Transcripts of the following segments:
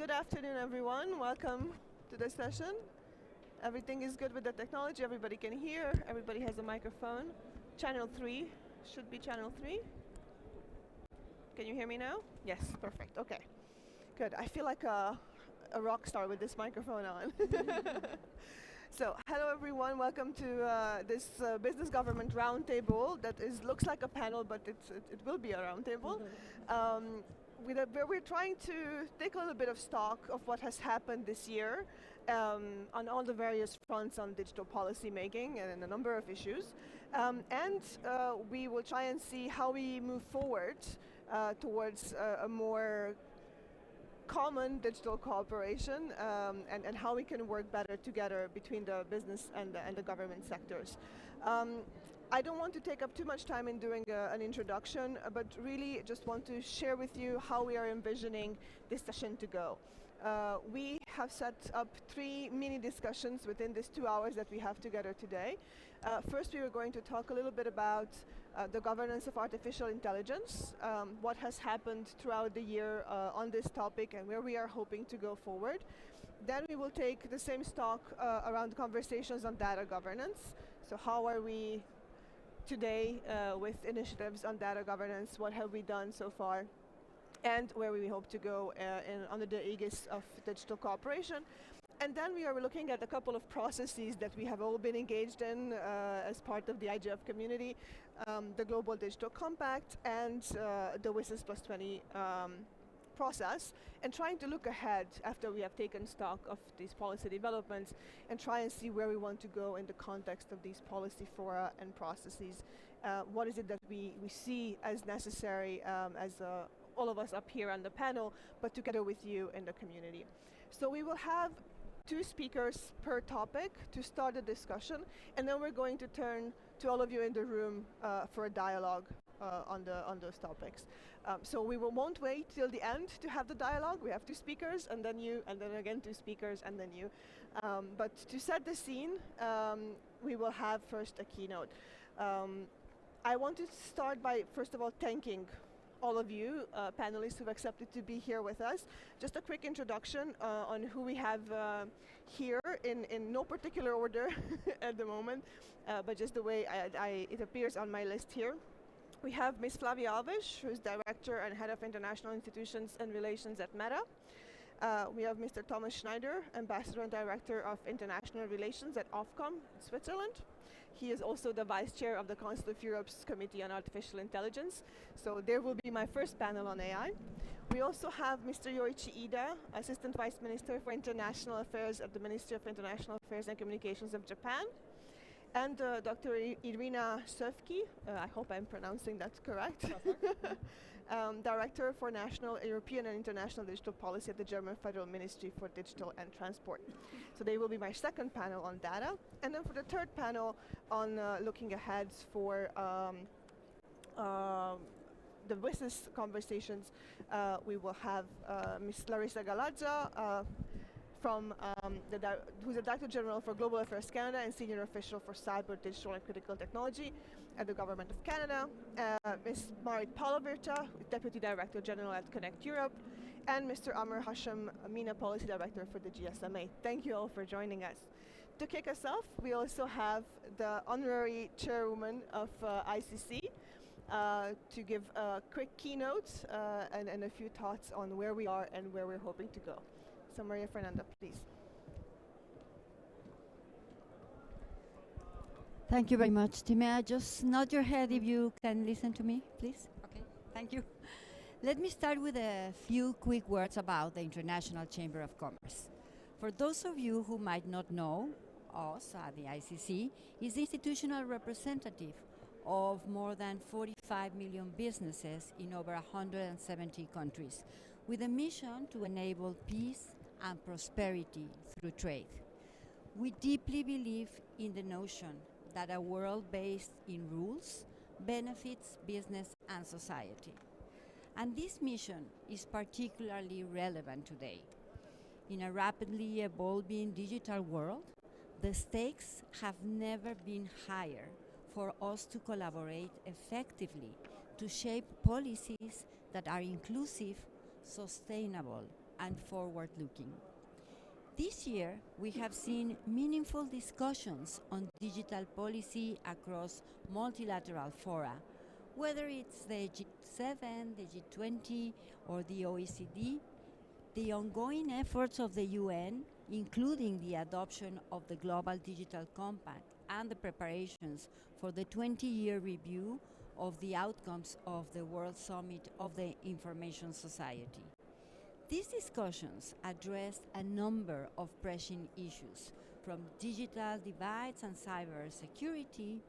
Good afternoon, everyone. Welcome to the session. Everything is good with the technology. Everybody can hear. Everybody has a microphone. Channel 3 should be channel 3. Can you hear me now? Yes, perfect. Okay, good. I feel like a rock star with this microphone on. So, hello everyone. Welcome to this business government roundtable. That looks like a panel, but it will be a roundtable. Where we're trying to take a little bit of stock of what has happened this year on all the various fronts on digital policy making and a number of issues. We will try and see how we move forward towards a more common digital cooperation and how we can work better together between the business and the government sectors. I don't want to take up too much time in doing an introduction, but really just want to share with you how we are envisioning this session to go. We have set up 3 mini discussions within these 2 hours that we have together today. First, we are going to talk a little bit about the governance of artificial intelligence, what has happened throughout the year on this topic and where we are hoping to go forward. Then we will take the same stock around conversations on data governance. So how are we today with initiatives on data governance? What have we done so far? And where we hope to go under the aegis of digital cooperation. And then we are looking at a couple of processes that we have all been engaged in as part of the IGF community, the Global Digital Compact and the WSIS Plus 20 process, and trying to look ahead after we have taken stock of these policy developments and try and see where we want to go in the context of these policy fora and processes. What is it that we see as necessary as all of us up here on the panel, but together with you in the community. So we will have 2 speakers per topic to start the discussion, and then we're going to turn to all of you in the room for a dialogue on those topics. So we won't wait till the end to have the dialogue. We have 2 speakers, and then you, and then again 2 speakers, and then you. But to set the scene, we will have first a keynote. I want to start by, first of all, thanking all of you panelists who've accepted to be here with us. Just a quick introduction on who we have here in no particular order at the moment, but just the way it appears on my list here. We have Ms. Flavia Alves, who's Director and Head of International Institutions and Relations at Meta. We have Mr. Thomas Schneider, Ambassador and Director of International Relations at Ofcom in Switzerland. He is also the Vice Chair of the Council of Europe's Committee on Artificial Intelligence. So there will be my first panel on AI. We also have Mr. Yoichi Ida, Assistant Vice Minister for International Affairs at the Ministry of International Affairs and Communications of Japan. And Dr. Irina Sövki, I hope I'm pronouncing that correct, Director for National, European and International Digital Policy at the German Federal Ministry for Digital and Transport. So they will be my second panel on data. And then for the third panel on looking ahead for the WSIS conversations, we will have Ms. Larissa Galazza, who's the Director General for Global Affairs Canada and Senior Official for Cyber, Digital and Critical Technology at the Government of Canada, Ms. Marit Palavirta, Deputy Director General at Connect Europe, and Mr. Amr Hashim, MENA Policy Director for the GSMA. Thank you all for joining us. To kick us off, we also have the Honorary Chairwoman of ICC to give a quick keynote and a few thoughts on where we are and where we're hoping to go. So Maria Fernanda, please. Thank you very much. Timea, just nod your head if you can listen to me, please. Okay, thank you. Let me start with a few quick words about the International Chamber of Commerce. For those of you who might not know, us at the ICC is the institutional representative of more than 45 million businesses in over 170 countries, with a mission to enable peace and prosperity through trade. We deeply believe in the notion that a world based in rules benefits business and society. And this mission is particularly relevant today. In a rapidly evolving digital world, the stakes have never been higher for us to collaborate effectively to shape policies that are inclusive, sustainable, and forward looking. This year, we have seen meaningful discussions on digital policy across multilateral fora, whether it's the G7, the G20, or the OECD. The ongoing efforts of the UN, including the adoption of the Global Digital Compact and the preparations for the 20-year review of the outcomes of the World Summit of the Information Society. These discussions addressed a number of pressing issues, from digital divides and cybersecurity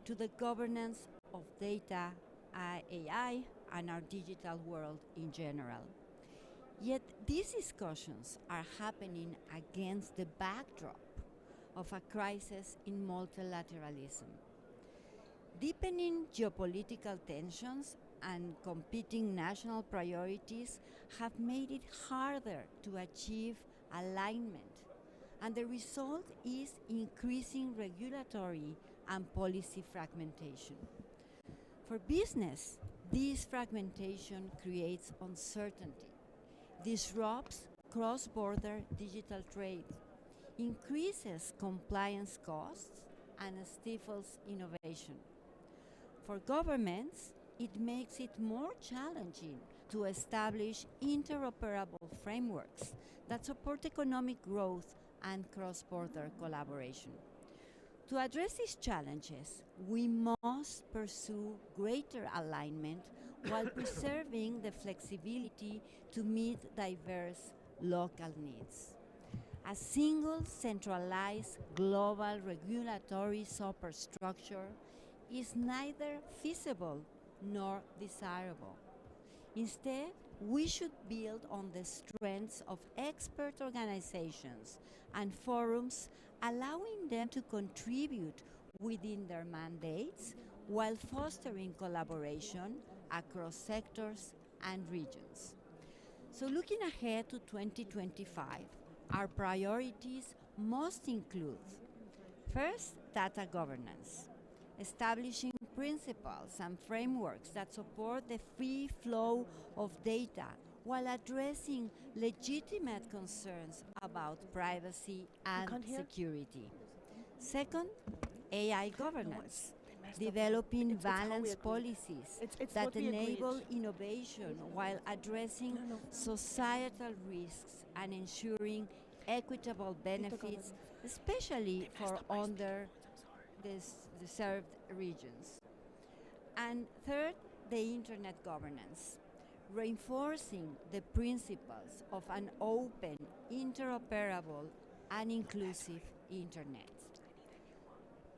to the governance of data, AI, and our digital world in general. Yet these discussions are happening against the backdrop of a crisis in multilateralism. Deepening geopolitical tensions and competing national priorities have made it harder to achieve alignment, and the result is increasing regulatory and policy fragmentation. For business, this fragmentation creates uncertainty, disrupts cross-border digital trade, increases compliance costs, and stifles innovation. For governments, it makes it more challenging to establish interoperable frameworks that support economic growth and cross-border collaboration. To address these challenges, we must pursue greater alignment while preserving the flexibility to meet diverse local needs. A single centralized global regulatory superstructure is neither feasible nor desirable. Instead, we should build on the strengths of expert organizations and forums, allowing them to contribute within their mandates while fostering collaboration across sectors and regions. So looking ahead to 2025, our priorities must include: first, data governance, establishing principles and frameworks that support the free flow of data while addressing legitimate concerns about privacy and security. Second, AI governance, developing balanced policies that enable innovation while addressing societal risks and ensuring equitable benefits, especially for underserved regions. And third, the internet governance, reinforcing the principles of an open, interoperable, and inclusive internet.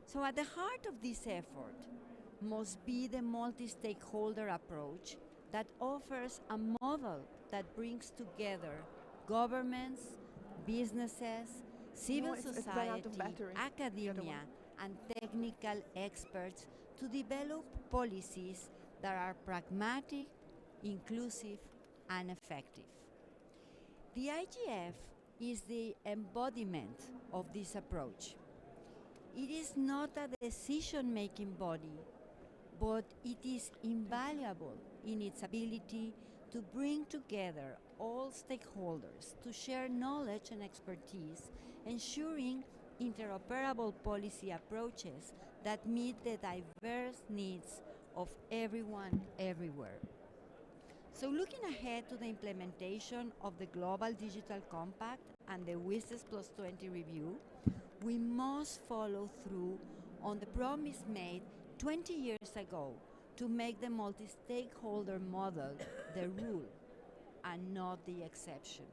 So at the heart of this effort must be the multi-stakeholder approach that offers a model that brings together governments, businesses, civil society, academia, and technical experts to develop policies that are pragmatic, inclusive, and effective. The IGF is the embodiment of this approach. It is not a decision-making body, but it is invaluable in its ability to bring together all stakeholders to share knowledge and expertise, ensuring interoperable policy approaches that meet the diverse needs of everyone, everywhere. So looking ahead to the implementation of the Global Digital Compact and the WISES Plus 20 review, we must follow through on the promise made 20 years ago to make the multi-stakeholder model the rule and not the exception.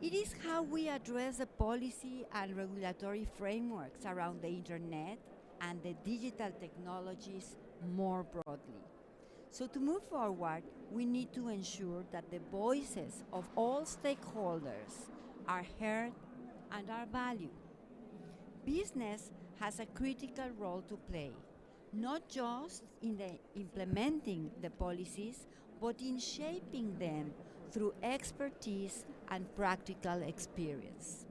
It is how we address the policy and regulatory frameworks around the internet and the digital technologies more broadly. So to move forward, we need to ensure that the voices of all stakeholders are heard and are valued. Business has a critical role to play, not just in implementing the policies, but in shaping them through expertise and practical experience.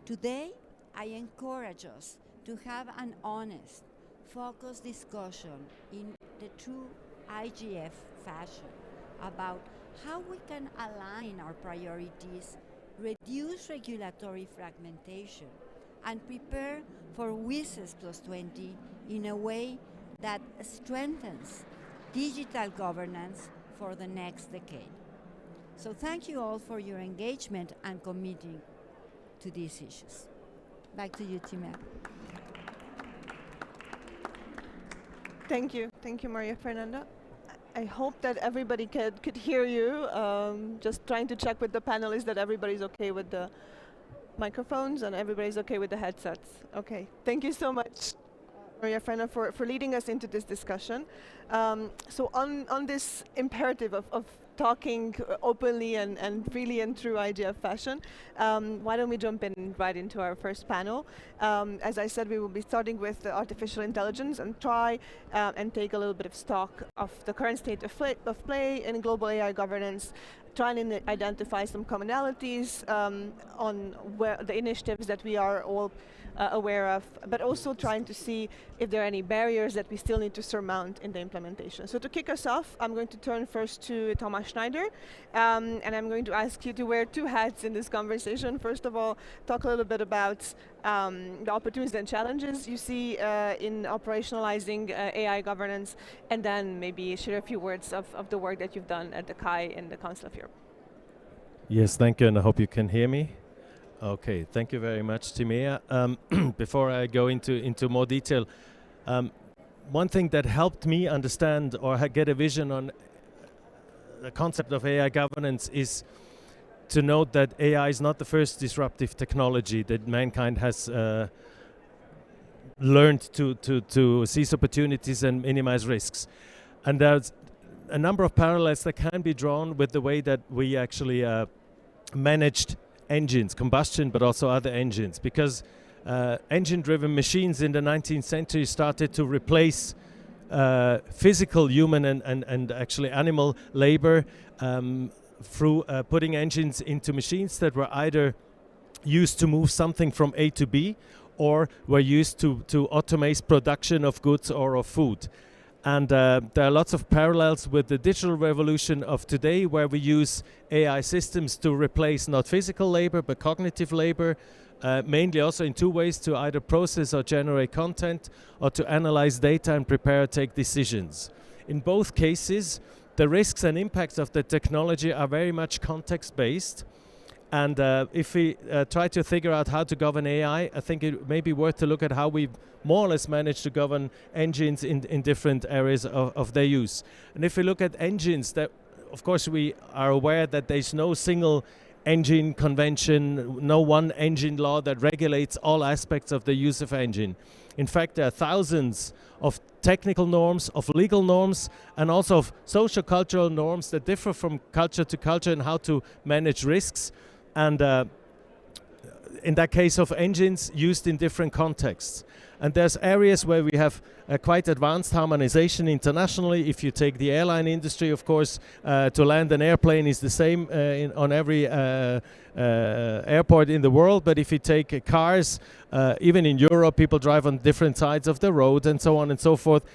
Today, I encourage us to have an honest, focused discussion in the true IGF fashion about how we can align our priorities, reduce regulatory fragmentation, and prepare for WISES plus 20 in a way that strengthens digital governance for the next decade. So thank you all for your engagement and committing to these issues. Back to you, Timea. Thank you, Maria Fernanda. I hope that everybody could hear you. Just trying to check with the panelists that everybody's okay with the microphones and everybody's okay with the headsets. Okay, thank you so much, Maria Fernanda, for leading us into this discussion. So on this imperative of talking openly and really in true IGF fashion, why don't we jump in right into our first panel. As I said, we will be starting with artificial intelligence and try and take a little bit of stock of the current state of play in global AI governance, trying to identify some commonalities on where the initiatives that we are all aware of, but also trying to see if there are any barriers that we still need to surmount in the implementation. So to kick us off, I'm going to turn first to Thomas Schneider, and I'm going to ask you to wear two hats in this conversation. First of all, talk a little bit about the opportunities and challenges you see in operationalizing AI governance, and then maybe share a few words of the work that you've done at the CAI in the Council of Europe. Yes, thank you, and I hope you can hear me. Okay, thank you very much, Timea. Before I go into more detail, one thing that helped me understand or get a vision on the concept of AI governance is to note that AI is not the first disruptive technology that mankind has learned to seize opportunities and minimize risks. And there's a number of parallels that can be drawn with the way that we actually managed engines, combustion, but also other engines, because engine-driven machines in the 19th century started to replace physical human and actually animal labor through putting engines into machines that were either used to move something from A to B or were used to automate production of goods or of food. And there are lots of parallels with the digital revolution of today, where we use AI systems to replace not physical labor, but cognitive labor, mainly also in two ways: to either process or generate content, or to analyze data and prepare, take decisions. In both cases, the risks and impacts of the technology are very much context-based. And if we try to figure out how to govern AI, I think it may be worth to look at how we more or less manage to govern engines in different areas of their use. And if we look at engines, that of course we are aware that there's no single engine convention, no one engine law that regulates all aspects of the use of engine. In fact, there are thousands of technical norms, of legal norms, and also of social cultural norms that differ from culture to culture in how to manage risks. And in that case of engines used in different contexts. And there's areas where we have quite advanced harmonization internationally. If you take the airline industry, of course, to land an airplane is the same on every airport in the world. But if you take cars, even in Europe, people drive on different sides of the road and so on and so forth.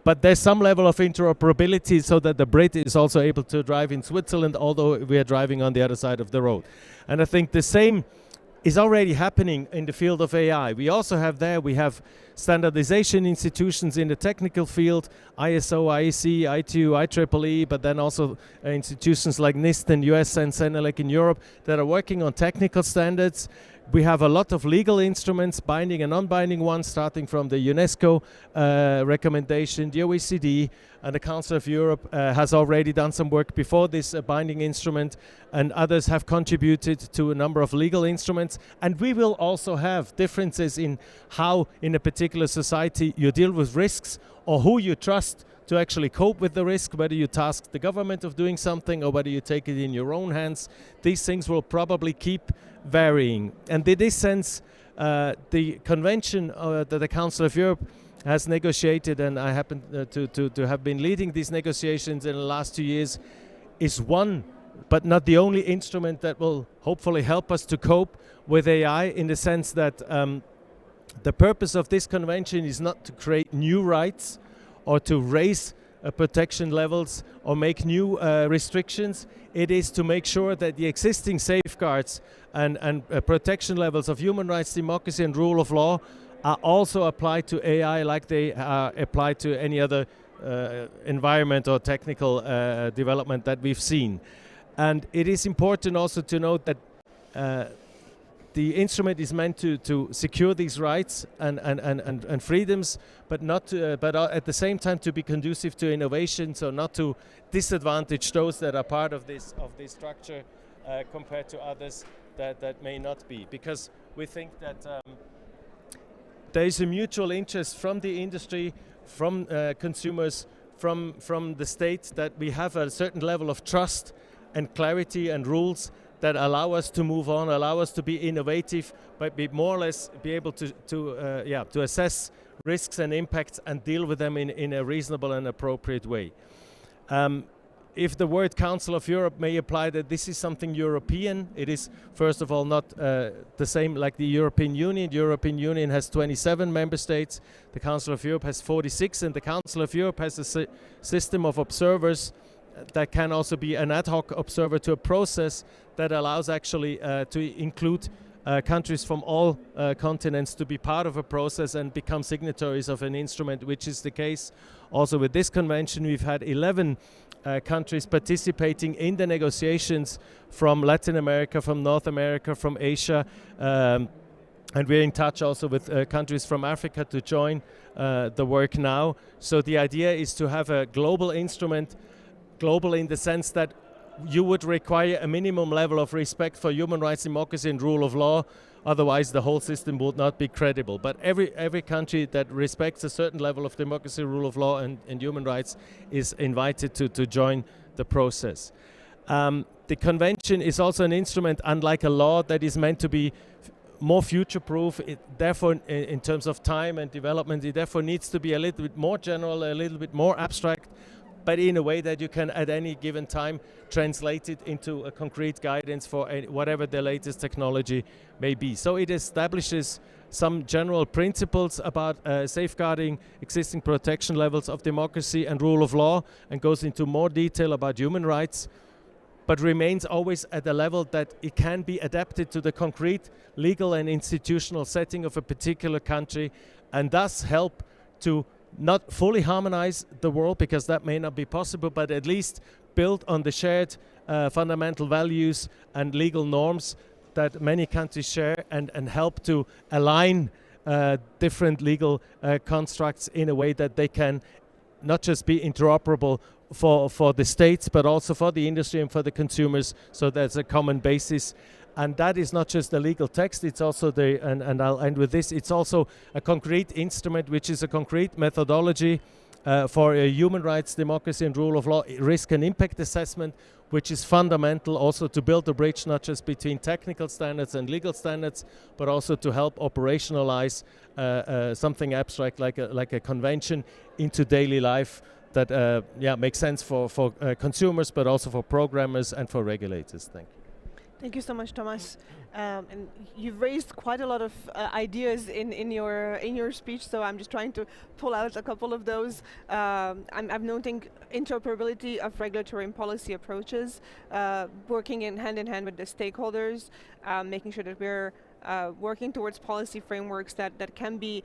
But there's some level of interoperability so that the Brit is also able to drive in Switzerland, although we are driving on the other side of the road. And I think the same is already happening in the field of AI. We also have standardization institutions in the technical field, ISO, IEC, ITU, IEEE, but then also institutions like NIST and US and CENELEC in Europe that are working on technical standards. We have a lot of legal instruments, binding and non-binding ones, starting from the UNESCO recommendation, the OECD, and the Council of Europe has already done some work before this binding instrument, and others have contributed to a number of legal instruments. And we will also have differences in how, in a particular society, you deal with risks, or who you trust to actually cope with the risk, whether you task the government of doing something or whether you take it in your own hands. These things will probably keep varying. And in this sense, the convention that the Council of Europe has negotiated, and I happen to have been leading these negotiations in the last 2 years, is one, but not the only instrument that will hopefully help us to cope with AI, in the sense that the purpose of this convention is not to create new rights or to raise protection levels or make new restrictions. It is to make sure that the existing safeguards and protection levels of human rights, democracy, and rule of law are also applied to AI like they are applied to any other environment or technical development that we've seen. And it is important also to note that the instrument is meant to secure these rights and freedoms, but not to, but at the same time to be conducive to innovation, so not to disadvantage those that are part of this structure compared to others that may not be. Because we think that there is a mutual interest from the industry, from consumers, from the state, that we have a certain level of trust and clarity and rules that allow us to move on, allow us to be innovative, but be more or less be able to assess risks and impacts and deal with them in a reasonable and appropriate way. If the word Council of Europe may apply that this is something European, it is first of all not the same like the European Union. The European Union has 27 member states, the Council of Europe has 46, and the Council of Europe has a system of observers that can also be an ad hoc observer to a process that allows actually to include countries from all continents to be part of a process and become signatories of an instrument, which is the case also with this convention. We've had 11 countries participating in the negotiations from Latin America, from North America, from Asia, and we're in touch also with countries from Africa to join the work now. So the idea is to have a global instrument, global in the sense that you would require a minimum level of respect for human rights, democracy, and rule of law. Otherwise, the whole system would not be credible. But every country that respects a certain level of democracy, rule of law, and human rights is invited to join the process. The convention is also an instrument, unlike a law, that is meant to be more future-proof. Therefore, in terms of time and development, it therefore needs to be a little bit more general, a little bit more abstract, but in a way that you can at any given time translate it into a concrete guidance for whatever the latest technology may be. So it establishes some general principles about safeguarding existing protection levels of democracy and rule of law, and goes into more detail about human rights, but remains always at a level that it can be adapted to the concrete legal and institutional setting of a particular country, and thus help to not fully harmonize the world, because that may not be possible, but at least build on the shared fundamental values and legal norms that many countries share, and help to align different legal constructs in a way that they can not just be interoperable for the states, but also for the industry and for the consumers, so there's a common basis. And that is not just the legal text, it's also and I'll end with this, it's also a concrete instrument, which is a concrete methodology for a human rights, democracy, and rule of law risk and impact assessment, which is fundamental also to build a bridge not just between technical standards and legal standards, but also to help operationalize something abstract like a convention into daily life that makes sense for consumers, but also for programmers and for regulators. Thank you. Thank you so much, Thomas. And you've raised quite a lot of ideas in your speech, so I'm just trying to pull out a couple of those. I'm noting interoperability of regulatory and policy approaches, working in hand with the stakeholders, making sure that we're working towards policy frameworks that can be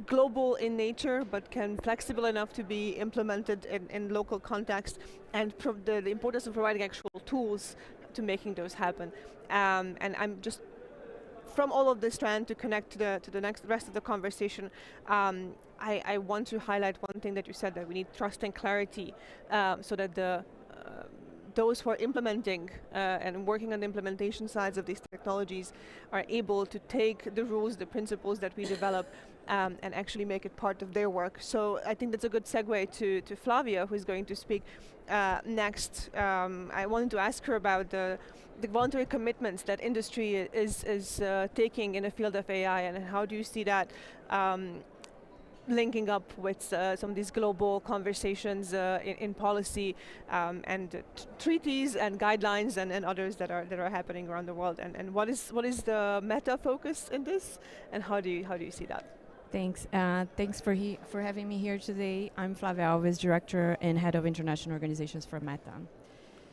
global in nature, but can flexible enough to be implemented in local context, and the importance of providing actual tools to making those happen. And I'm just, from all of this, trying to connect to the rest of the conversation. I want to highlight one thing that you said, that we need trust and clarity, so that those who are implementing and working on the implementation sides of these technologies are able to take the rules, the principles that we develop, and actually make it part of their work. So I think that's a good segue to Flavia, who is going to speak next. I wanted to ask her about the voluntary commitments that industry is taking in the field of AI, and how do you see that linking up with some of these global conversations in policy, and treaties and guidelines and others that are happening around the world, and what is the meta focus in this, and how do you see that? Thanks. Thanks for having me here today. I'm Flavia Alves, Director and Head of International Organizations for Meta.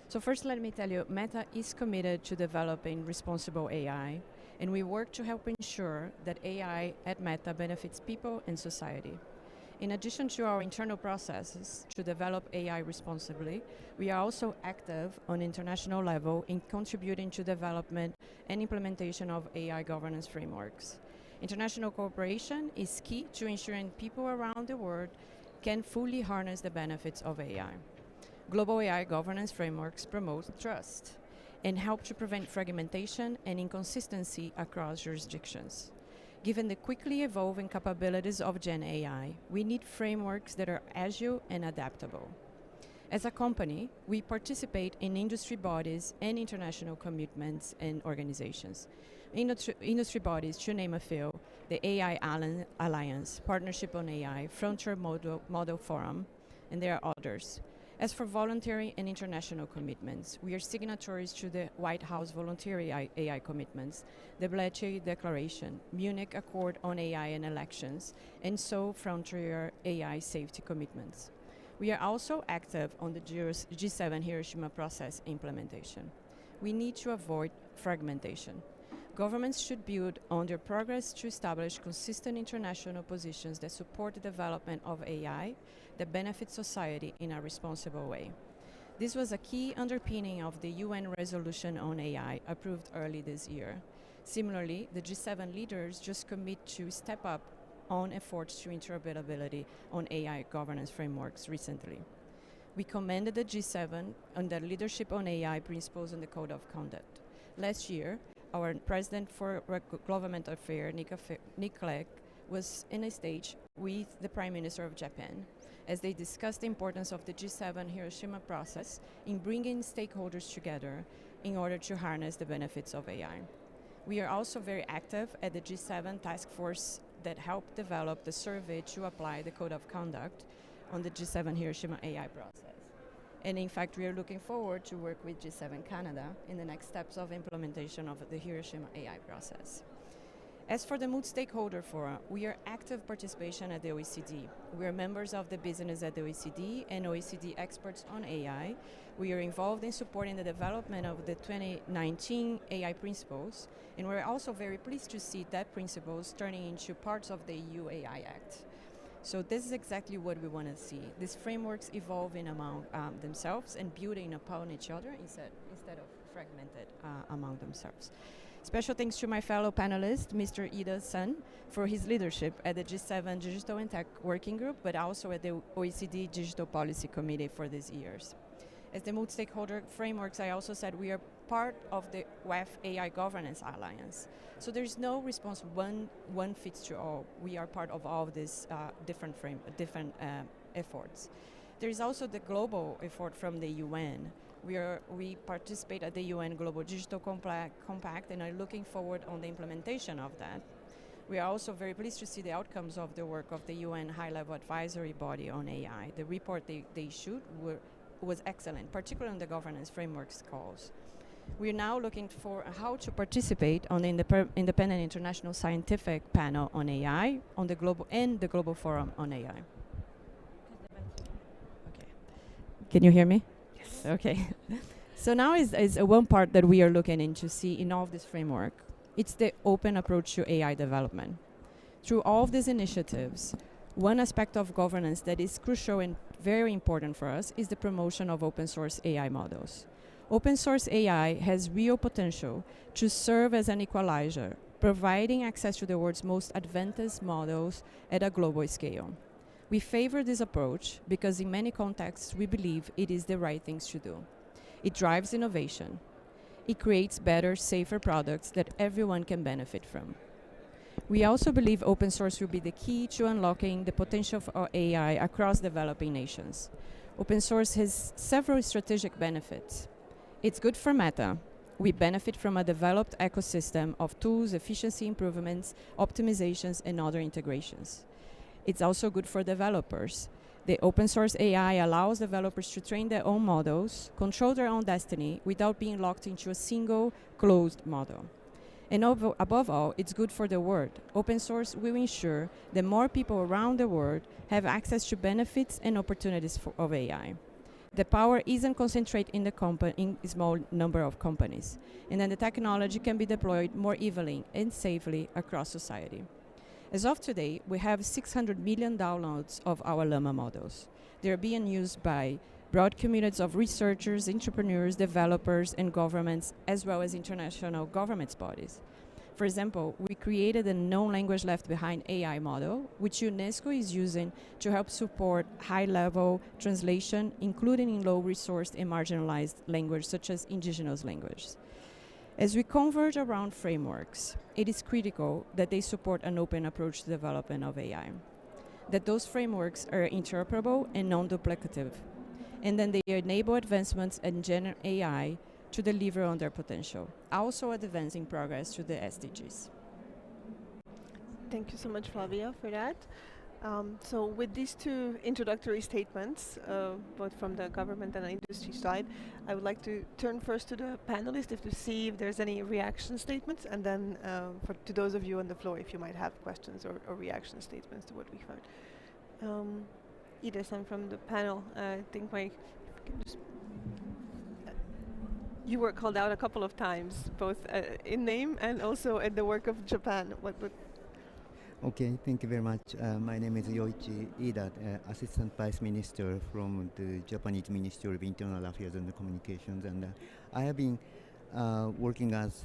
So first, let me tell you, Meta is committed to developing responsible AI, and we work to help ensure that AI at Meta benefits people and society. In addition to our internal processes to develop AI responsibly, we are also active on international level in contributing to development and implementation of AI governance frameworks. International cooperation is key to ensuring people around the world can fully harness the benefits of AI. Global AI governance frameworks promote trust and help to prevent fragmentation and inconsistency across jurisdictions. Given the quickly evolving capabilities of Gen AI, we need frameworks that are agile and adaptable. As a company, we participate in industry bodies and international commitments and organizations. Industry bodies, to name a few, the AI Alliance, Partnership on AI, Frontier Model Forum, and there are others. As for voluntary and international commitments, we are signatories to the White House Voluntary AI Commitments, the Bletchley Declaration, Munich Accord on AI and Elections, and Seoul Frontier AI Safety Commitments. We are also active on the G7 Hiroshima process implementation. We need to avoid fragmentation. Governments should build on their progress to establish consistent international positions that support the development of AI that benefits society in a responsible way. This was a key underpinning of the UN resolution on AI approved early this year. Similarly, the G7 leaders just commit to step up on efforts to interoperability on AI governance frameworks recently. We commended the G7 on their leadership on AI principles and the Code of Conduct. Last year, our President for Government Affairs, Nick Clegg, was in a stage with the Prime Minister of Japan as they discussed the importance of the G7 Hiroshima process in bringing stakeholders together in order to harness the benefits of AI. We are also very active at the G7 task force that helped develop the survey to apply the Code of Conduct on the G7 Hiroshima AI process. And in fact, we are looking forward to work with G7 Canada in the next steps of implementation of the Hiroshima AI process. As for the multi-stakeholder forum, we are active participation at the OECD. We are members of the business at the OECD and OECD experts on AI. We are involved in supporting the development of the 2019 AI principles, and we're also very pleased to see that principles turning into parts of the EU AI Act. So this is exactly what we want to see. These frameworks evolving among themselves and building upon each other instead of fragmented among themselves. Special thanks to my fellow panelist, Mr. Ida Sun, for his leadership at the G7 Digital and Tech Working Group, but also at the OECD Digital Policy Committee for these years. As the multi-stakeholder frameworks, I also said we are part of the WEF AI Governance Alliance. So there's no response one fits to all. We are part of all of these different efforts. There is also the global effort from the UN. We participate at the UN Global Digital Compact and are looking forward on the implementation of that. We are also very pleased to see the outcomes of the work of the UN High-Level Advisory Body on AI. The report they issued was excellent, particularly on the governance frameworks calls. We are now looking for how to participate on the Independent International Scientific Panel on AI on the Global Forum on AI. Okay. Can you hear me? Yes. Okay. So now is one part that we are looking into see in all of this framework. It's the open approach to AI development. Through all of these initiatives, one aspect of governance that is crucial and very important for us is the promotion of open source AI models. Open source AI has real potential to serve as an equalizer, providing access to the world's most advanced models at a global scale. We favor this approach because in many contexts we believe it is the right thing to do. It drives innovation. It creates better, safer products that everyone can benefit from. We also believe open source will be the key to unlocking the potential for AI across developing nations. Open source has several strategic benefits. It's good for Meta. We benefit from a developed ecosystem of tools, efficiency improvements, optimizations, and other integrations. It's also good for developers. The open source AI allows developers to train their own models, control their own destiny without being locked into a single closed model. And above all, it's good for the world. Open source will ensure that more people around the world have access to benefits and opportunities of AI. The power isn't concentrated in a small number of companies, and then the technology can be deployed more evenly and safely across society. As of today, we have 600 million downloads of our Llama models. They are being used by broad communities of researchers, entrepreneurs, developers, and governments, as well as international government bodies. For example, we created a known language left behind AI model, which UNESCO is using to help support high-level translation, including in low-resourced and marginalized languages such as indigenous languages. As we converge around frameworks, it is critical that they support an open approach to development of AI, that those frameworks are interoperable and non-duplicative, and then they enable advancements in Gen AI to deliver on their potential, also advancing progress to the SDGs. Thank you so much, Flavia, for that. So with these two introductory statements, both from the government and the industry side, I would like to turn first to the panelists to see if there's any reaction statements, and then to those of you on the floor, if you might have questions or reaction statements to what we heard. Ida-san from the panel, I think you were called out a couple of times, both in name and also at the work of Japan. What Okay, thank you very much. My name is Yoichi Ida, Assistant Vice Minister from the Japanese Ministry of Internal Affairs and Communications, and I have been working as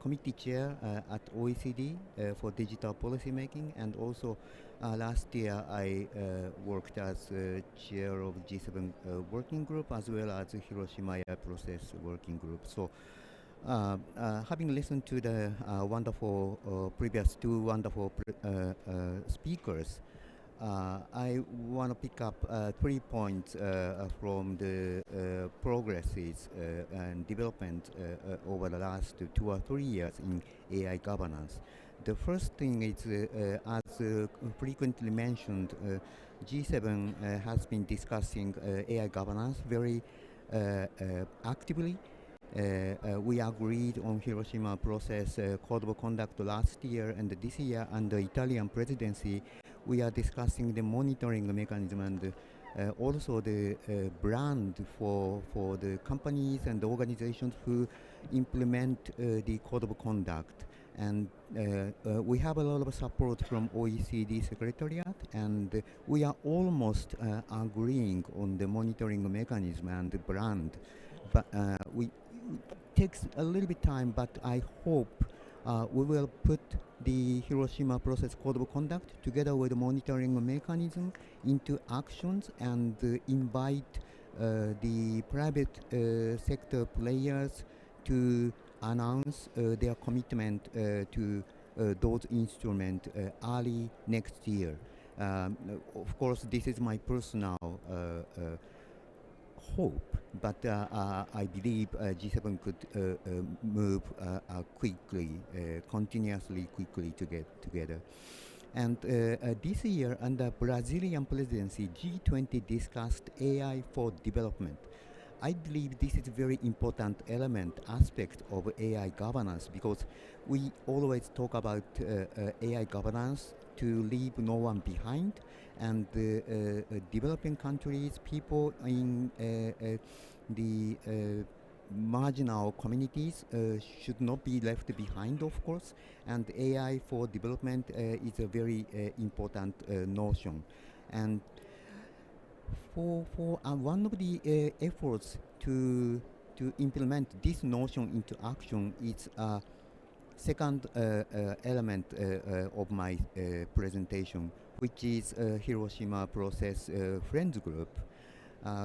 committee chair at OECD for digital policy making, and also last year I worked as chair of G7 working group as well as Hiroshima AI process working group. So. Having listened to the previous two wonderful speakers, I want to pick up 3 points from the progresses and development over the last 2 or 3 years in AI governance. The first thing is, as frequently mentioned, G7 has been discussing AI governance very actively. We agreed on Hiroshima process code of conduct last year, and this year under Italian presidency we are discussing the monitoring mechanism and also the brand for the companies and the organizations who implement the code of conduct. And we have a lot of support from OECD Secretariat, and we are almost agreeing on the monitoring mechanism and the brand. But it takes a little bit time, but I hope we will put the Hiroshima process code of conduct together with the monitoring mechanism into actions and invite the private sector players to announce their commitment to those instruments early next year. Of course, this is my personal hope, but I believe G7 could move quickly, continuously quickly to get together. And this year, under Brazilian presidency, G20 discussed AI for development. I believe this is a very important aspect of AI governance, because we always talk about AI governance to leave no one behind, and developing countries, people in the marginal communities should not be left behind, of course, and AI for development is a very important notion. And for one of the efforts to implement this notion into action is second element of my presentation, which is Hiroshima Process Friends Group.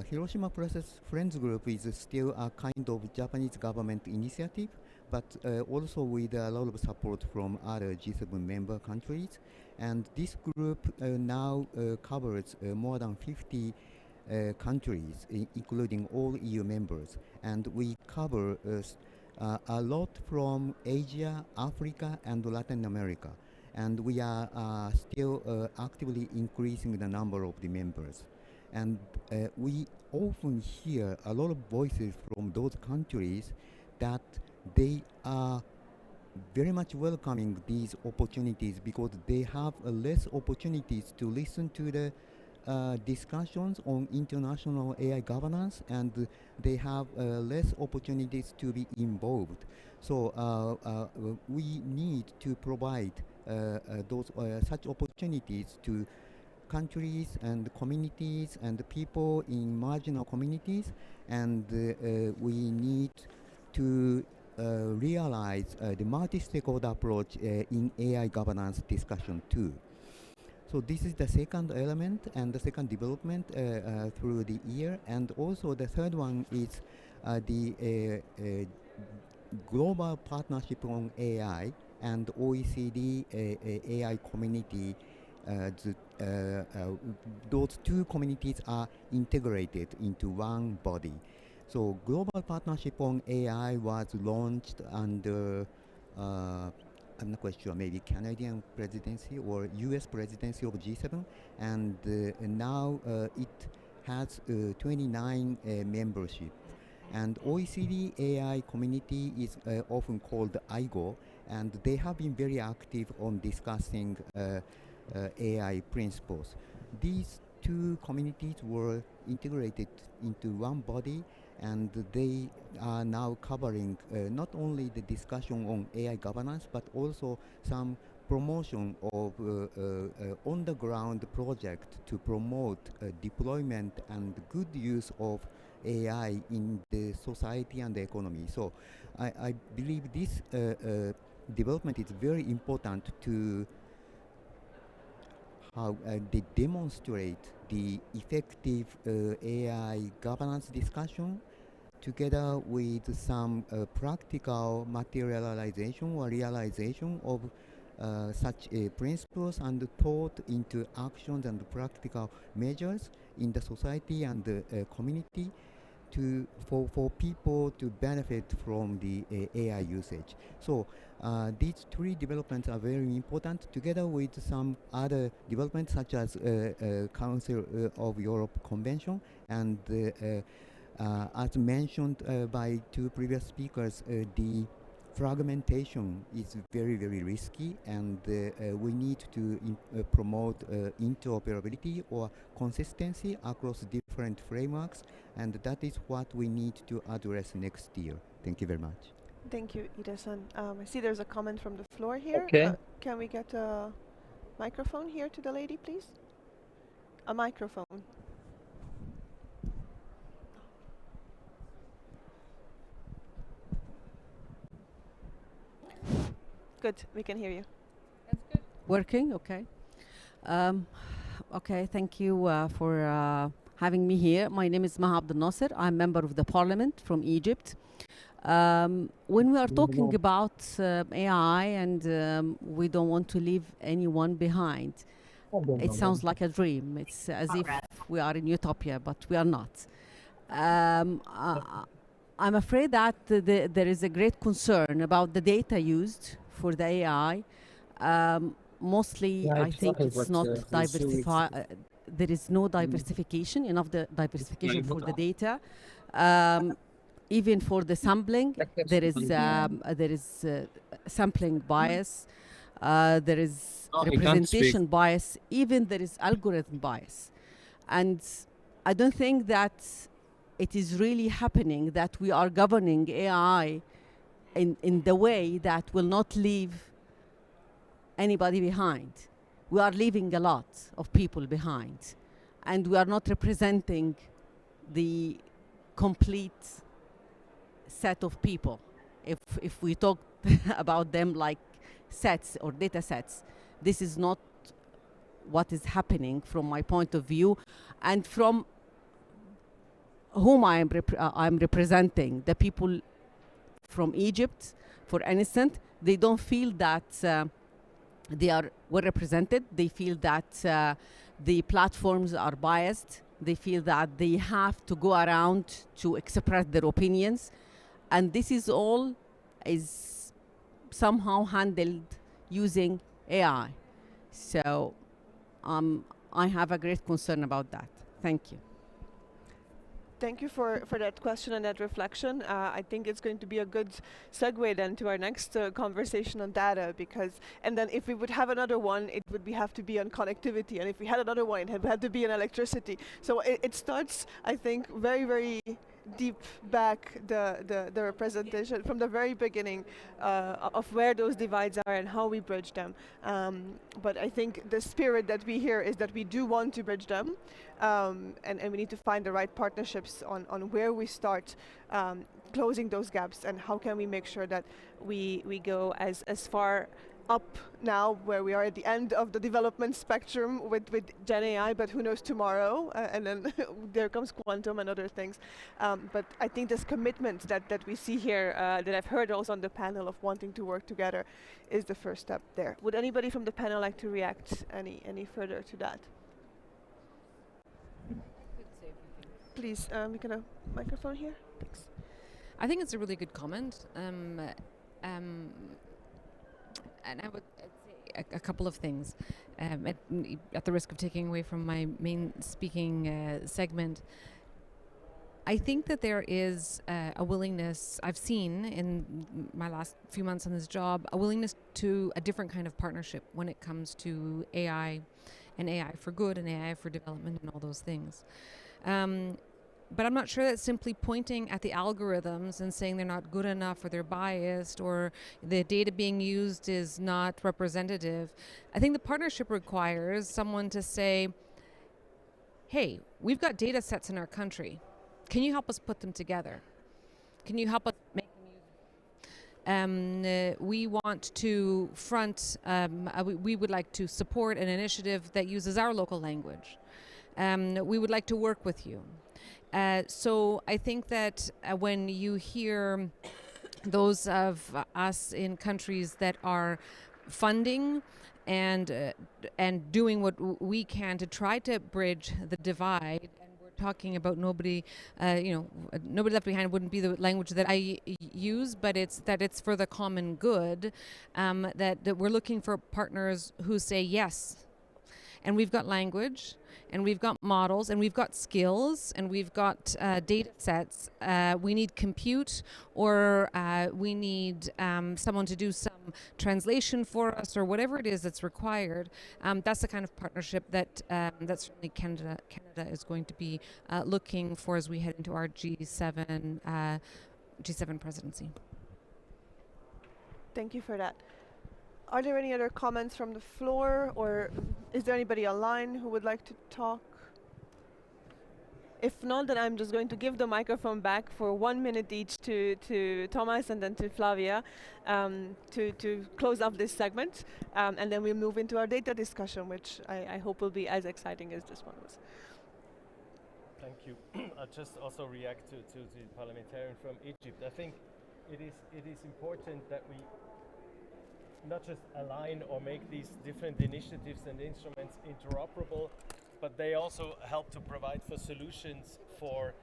Hiroshima Process Friends Group is still a kind of Japanese government initiative, but also with a lot of support from other G7 member countries. And this group now covers more than 50 countries, including all EU members. And we cover a lot from Asia, Africa, and Latin America. And we are still actively increasing the number of the members. And we often hear a lot of voices from those countries that they are very much welcoming these opportunities because they have less opportunities to listen to the discussions on international AI governance, and they have less opportunities to be involved. So we need to provide those such opportunities to countries and communities and people in marginal communities, and we need to realize the multi-stakeholder approach in AI governance discussion too. So this is the second element and the second development through the year. And also the third one is the global partnership on AI and OECD AI community. Those two communities are integrated into one body. So global partnership on AI was launched under I'm not quite sure, maybe Canadian presidency or US presidency of G7, and now it has 29 membership. And OECD AI community is often called IGO, and they have been very active on discussing AI principles. These two communities were integrated into one body, and they are now covering not only the discussion on AI governance, but also some promotion of on-the-ground project to promote deployment and good use of AI in the society and the economy. So I believe this development is very important to how they demonstrate the effective AI governance discussion together with some practical materialization or realization of such principles and taught into actions and practical measures in the society and the community for people to benefit from the AI usage. So these three developments are very important together with some other developments such as Council of Europe Convention and as mentioned by two previous speakers, the fragmentation is very, very risky, and we need to promote interoperability or consistency across different frameworks, and that is what we need to address next year. Thank you very much. Thank you, Ida-san. I see there's a comment from the floor here. Okay. Can we get a microphone here to the lady, please? A microphone. Good, we can hear you. Working, okay. Okay, thank you for having me here. My name is Maha Abdel Nasser. I'm member of the parliament from Egypt. When we are talking about AI and we don't want to leave anyone behind, it sounds like a dream. It's as if we are in utopia, but we are not. I'm afraid that there is a great concern about the data used for the AI. Mostly, Yeah, I think exactly, it's but, not for 2 weeks diversified. There is no diversification, enough diversification for the data. Even for the sampling, there is sampling bias. There is Oh, you can't speak. representation bias. Even there is algorithm bias. And I don't think that it is really happening that we are governing AI in the way that will not leave anybody behind. We are leaving a lot of people behind, and we are not representing the complete set of people. If we talk about them like sets or data sets, this is not what is happening from my point of view, and from whom I'm representing, the people from Egypt, for instance. They don't feel that they are well represented. They feel that the platforms are biased. They feel that they have to go around to express their opinions. And this is all is somehow handled using AI. So I have a great concern about that. Thank you. Thank you for that question and that reflection. I think it's going to be a good segue then to our next conversation on data, because, and then if we would have another one, it would have to be on connectivity, and if we had another one, it had to be on electricity. So it starts, I think, very, very deep back the representation from the very beginning of where those divides are and how we bridge them. But I think the spirit that we hear is that we do want to bridge them, and we need to find the right partnerships on where we start closing those gaps, and how can we make sure that we go as far up now, where we are at the end of the development spectrum with Gen AI, but who knows tomorrow, and then there comes quantum and other things. But I think this commitment that we see here, that I've heard also on the panel of wanting to work together, is the first step there. Would anybody from the panel like to react any further to that? Please, we can have a microphone here. Thanks. I think it's a really good comment. And I would say a couple of things, at the risk of taking away from my main speaking segment. I think that there is a willingness, I've seen in my last few months on this job, a willingness to a different kind of partnership when it comes to AI, and AI for good and AI for development and all those things. But I'm not sure that simply pointing at the algorithms and saying they're not good enough, or they're biased, or the data being used is not representative. I think the partnership requires someone to say, hey, we've got data sets in our country. Can you help us put them together? Can you help us make them usable? We want to we would like to support an initiative that uses our local language. We would like to work with you. So I think that when you hear those of us in countries that are funding and doing what we can to try to bridge the divide, and we're talking about nobody left behind wouldn't be the language that I use, but it's for the common good, that we're looking for partners who say yes. And we've got language, and we've got models, and we've got skills, and we've got data sets. We need compute, or we need someone to do some translation for us, or whatever it is that's required. That's the kind of partnership that certainly Canada is going to be looking for as we head into our G7 presidency. Thank you for that. Are there any other comments from the floor, or is there anybody online who would like to talk? If not, then I'm just going to give the microphone back for 1 minute each to Thomas and then to Flavia, to close off this segment, and then we'll move into our data discussion, which I hope will be as exciting as this one was. Thank you. I'll just also react to the parliamentarian from Egypt. I think it is important that we not just align or make these different initiatives and instruments interoperable, but they also help to provide for solutions for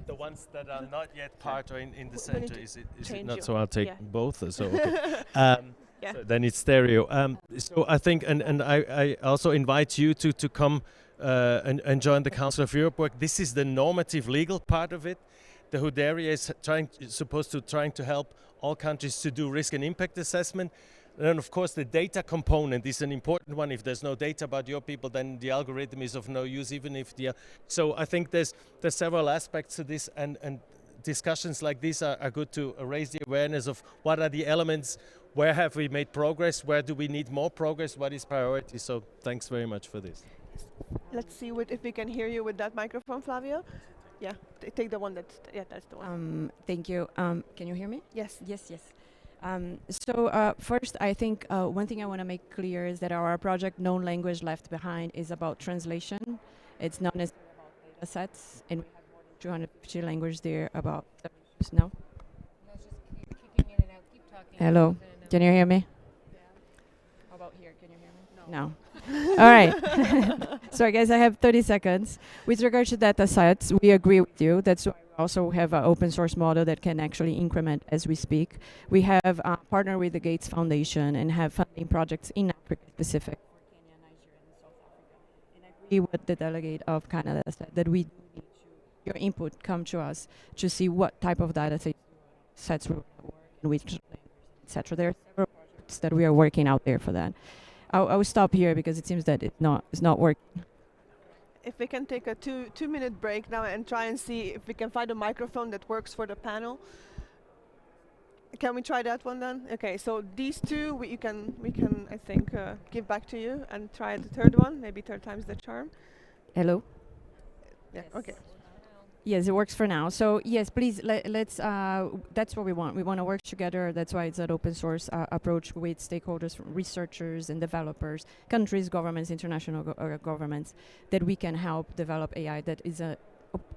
the ones that are not yet part or in the center. Is it not? So I'll take both. So okay. So then it's stereo. So I think, and I also invite you to come and join the Council of Europe work. This is the normative legal part of it. The HUD area is supposed to help all countries to do risk and impact assessment. And of course, the data component is an important one. If there's no data about your people, then the algorithm is of no use, even if so I think there's several aspects to this, and discussions like these are good to raise the awareness of what are the elements, where have we made progress, where do we need more progress, what is priority. So thanks very much for this. Let's see if we can hear you with that microphone, Flavio. Yeah, take the one that's the one. Thank you. Can you hear me? Yes. Yes. So first, I think one thing I want to make clear is that our project Known Language Left Behind is about translation. It's not necessarily about data sets, and we have more than 250 languages there about no? No, just keep kicking in and out. Keep talking. Hello, can you hear me? Yeah. How about here? Can you hear me? No. All right. Sorry, guys, I have 30 seconds. With regard to data sets, we agree with you. That's why we also have an open source model that can actually increment as we speak. We have partnered with the Gates Foundation and have funding projects in Africa specific for Kenya, Nigeria, and South Africa. And I agree with the delegate of Canada said that we need to your input come to us to see what type of data sets we work in, which, etc. There are several projects that we are working out there for that. I will stop here because it seems that it's not working. If we can take a two-minute break now and try and see if we can find a microphone that works for the panel. Can we try that one then? Okay, so these two we can I think give back to you and try the third one. Maybe third time's the charm. Hello. Yeah. Yes. Okay. Yes, it works for now. So yes, please let's. That's what we want. We want to work together. That's why it's an open source approach with stakeholders, researchers, and developers, countries, governments, international governments, that we can help develop AI that is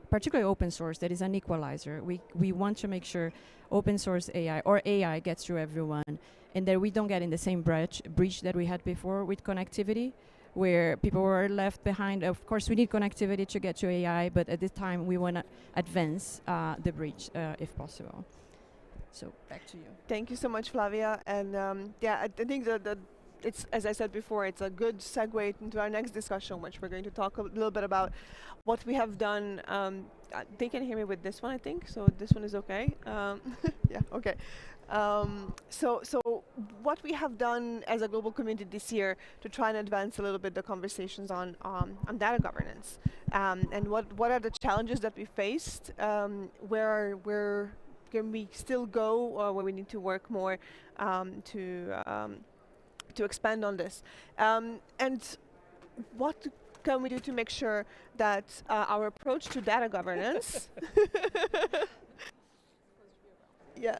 particularly open source, that is an equalizer. We want to make sure open source AI or AI gets to everyone, and that we don't get in the same breach that we had before with connectivity, where people were left behind. Of course, we need connectivity to get to AI, but at this time, we want to advance the breach if possible. So back to you. Thank you so much, Flavia. And yeah, I think that it's, as I said before, it's a good segue into our next discussion, which we're going to talk a little bit about what we have done. They can hear me with this one, I think. So this one is okay. Yeah, okay. So what we have done as a global community this year to try and advance a little bit the conversations on data governance, and what are the challenges that we faced, where can we still go, or where we need to work more to expand on this, and what can we do to make sure that our approach to data governance yeah.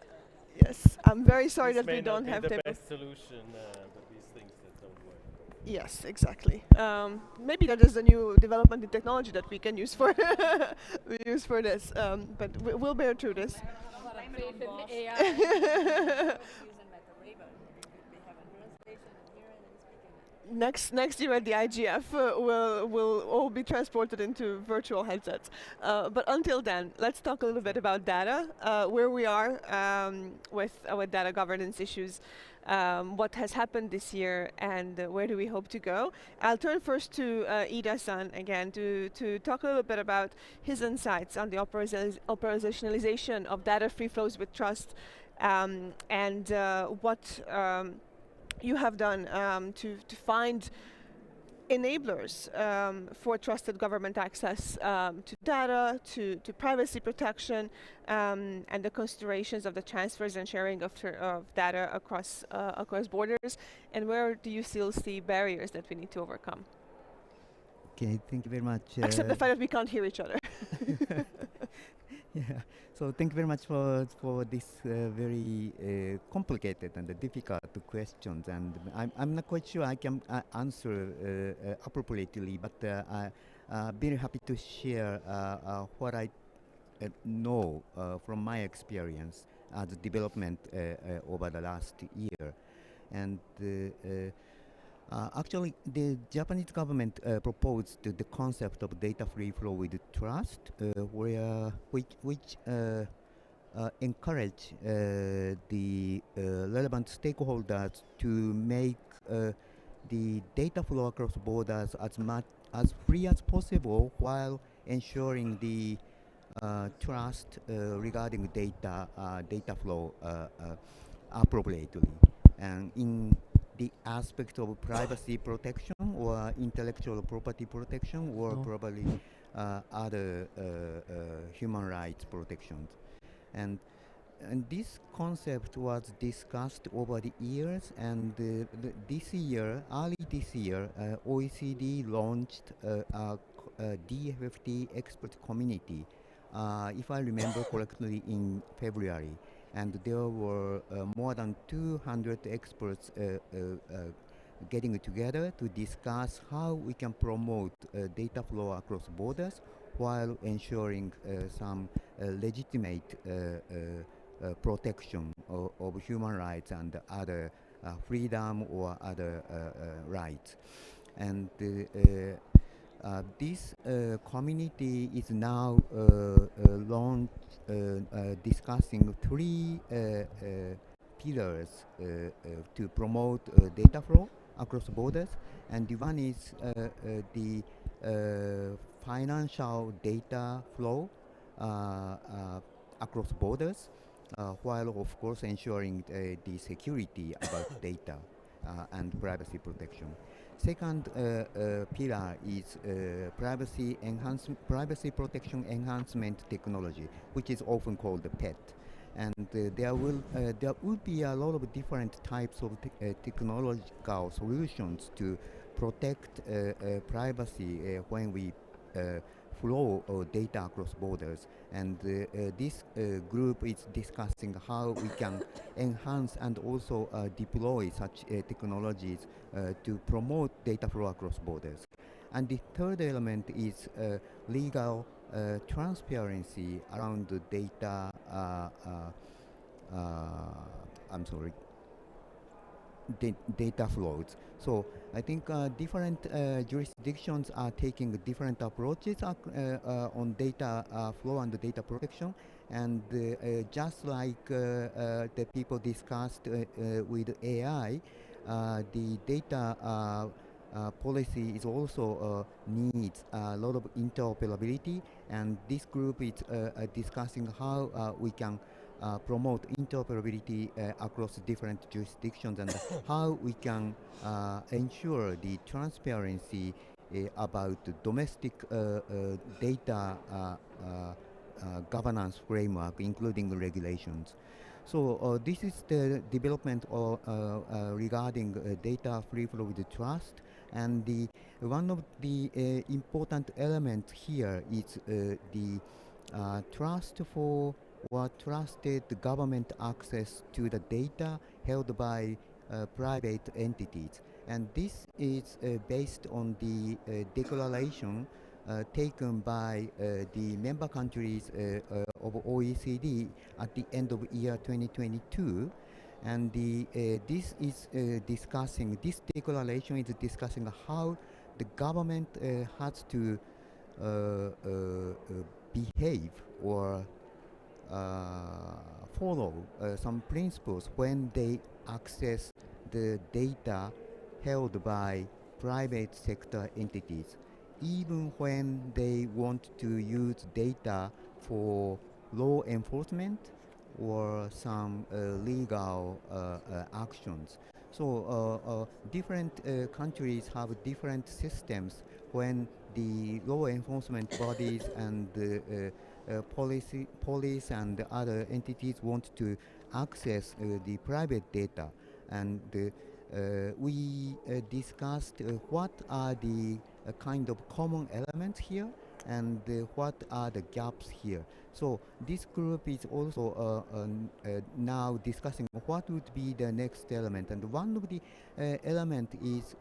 Yes, I'm very sorry that we don't have the best solution, but these things that don't work. Yes, exactly. Maybe that is a new development in technology that we can use for this. But we'll bear through this. Next year at the IGF, we'll all be transported into virtual headsets. But until then, let's talk a little bit about data, where we are with our data governance issues, what has happened this year, and where do we hope to go. I'll turn first to Ida-san again to talk a little bit about his insights on the operationalization of data free flows with trust, and what you have done to find enablers for trusted government access to data, to privacy protection, and the considerations of the transfers and sharing of data across borders, and where do you still see barriers that we need to overcome? Okay, thank you very much. Except the fact that we can't hear each other. Yeah. So thank you very much for this very complicated and difficult questions, and I'm not quite sure I can answer appropriately, but I'm very happy to share what I know from my experience as development over the last year, and. Actually, the Japanese government proposed the concept of data free flow with trust, which encourage the relevant stakeholders to make the data flow across borders as free as possible, while ensuring the trust regarding data flow appropriately, and in the aspect of privacy protection or intellectual property protection, or probably other human rights protections. And this concept was discussed over the years, and early this year, OECD launched a DFFT expert community, if I remember correctly, in February. And there were more than 200 experts getting together to discuss how we can promote data flow across borders while ensuring some legitimate protection of human rights and other freedom or other rights. And this community is now discussing three pillars to promote data flow across borders, and the one is the financial data flow across borders, while of course ensuring the security about data and privacy protection. Second pillar is privacy protection enhancement technology, which is often called the PET. And there will be a lot of different types of technological solutions to protect privacy when we flow data across borders. And this group is discussing how we can enhance and also deploy such technologies to promote data flow across borders. And the third element is legal transparency around the data. I'm sorry, data flows. So I think different jurisdictions are taking different approaches on data flow and data protection. And just like the people discussed with AI, the data policy is also needs a lot of interoperability, and this group is discussing how we can promote interoperability across different jurisdictions, and how we can ensure the transparency about domestic data governance framework, including regulations. So this is the development regarding data free flow with trust, and one of the important elements here is the trust for or trusted government access to the data held by private entities. And this is based on the declaration taken by the member countries of OECD at the end of year 2022. And this declaration is discussing how the government has to behave or follow some principles when they access the data held by private sector entities, even when they want to use data for law enforcement or some legal actions. So different countries have different systems when the law enforcement bodies and police and other entities want to access the private data. And we discussed what are the kind of common elements here, and what are the gaps here. So this group is also now discussing what would be the next element. And one of the element is,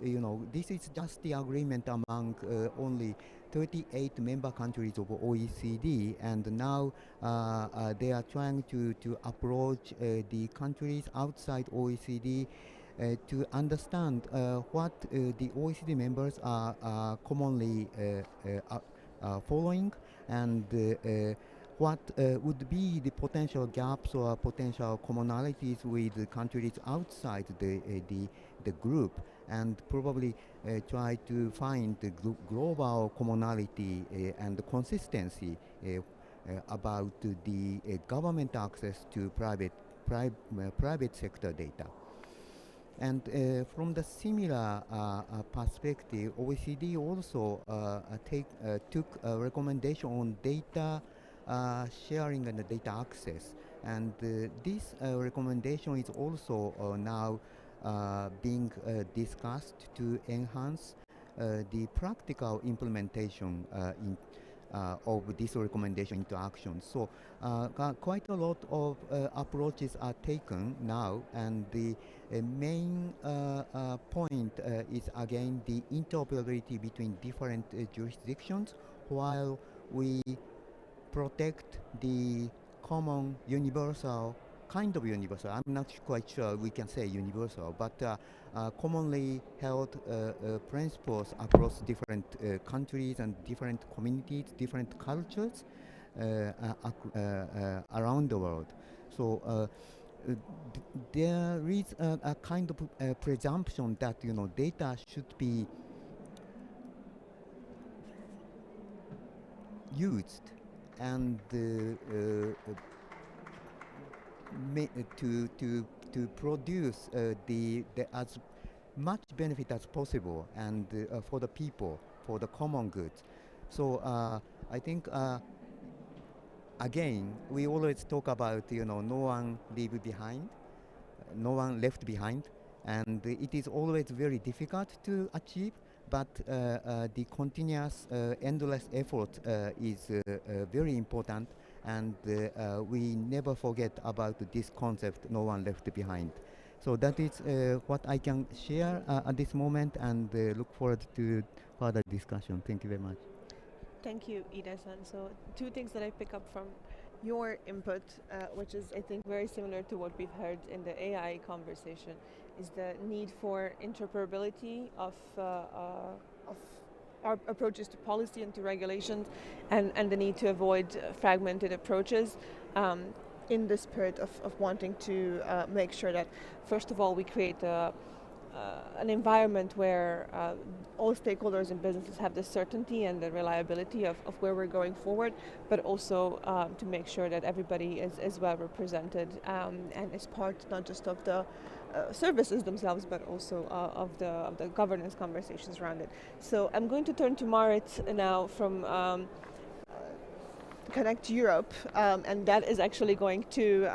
this is just the agreement among only 38 member countries of OECD, and now they are trying to approach the countries outside OECD to understand what the OECD members are commonly following, and what would be the potential gaps or potential commonalities with the countries outside the group, and probably try to find the global commonality and consistency about the government access to private sector data. And from the similar perspective, OECD also took a recommendation on data sharing and data access. And this recommendation is also now being discussed to enhance the practical implementation of this recommendation into action. So quite a lot of approaches are taken now, and the main point is again the interoperability between different jurisdictions, while we protect the common universal, kind of universal, I'm not quite sure we can say universal, but commonly held principles across different countries and different communities, different cultures around the world. So there is a kind of presumption that data should be used and to produce the as much benefit as possible and for the people, for the common good. So I think again we always talk about no one leave behind, no one left behind, and it is always very difficult to achieve. But the continuous, endless effort is very important, and we never forget about this concept, no one left behind. So that is what I can share at this moment, and look forward to further discussion. Thank you very much. Thank you, Ida-san. So two things that I pick up from your input, which is I think very similar to what we've heard in the AI conversation, is the need for interoperability of our approaches to policy and to regulations, and the need to avoid fragmented approaches, in the spirit of wanting to make sure that, first of all, we create an environment where all stakeholders and businesses have the certainty and the reliability of where we're going forward, but also to make sure that everybody is well represented and is part not just of the services themselves, but also of the governance conversations around it. So I'm going to turn to Marit now from Connect Europe, and that is actually going to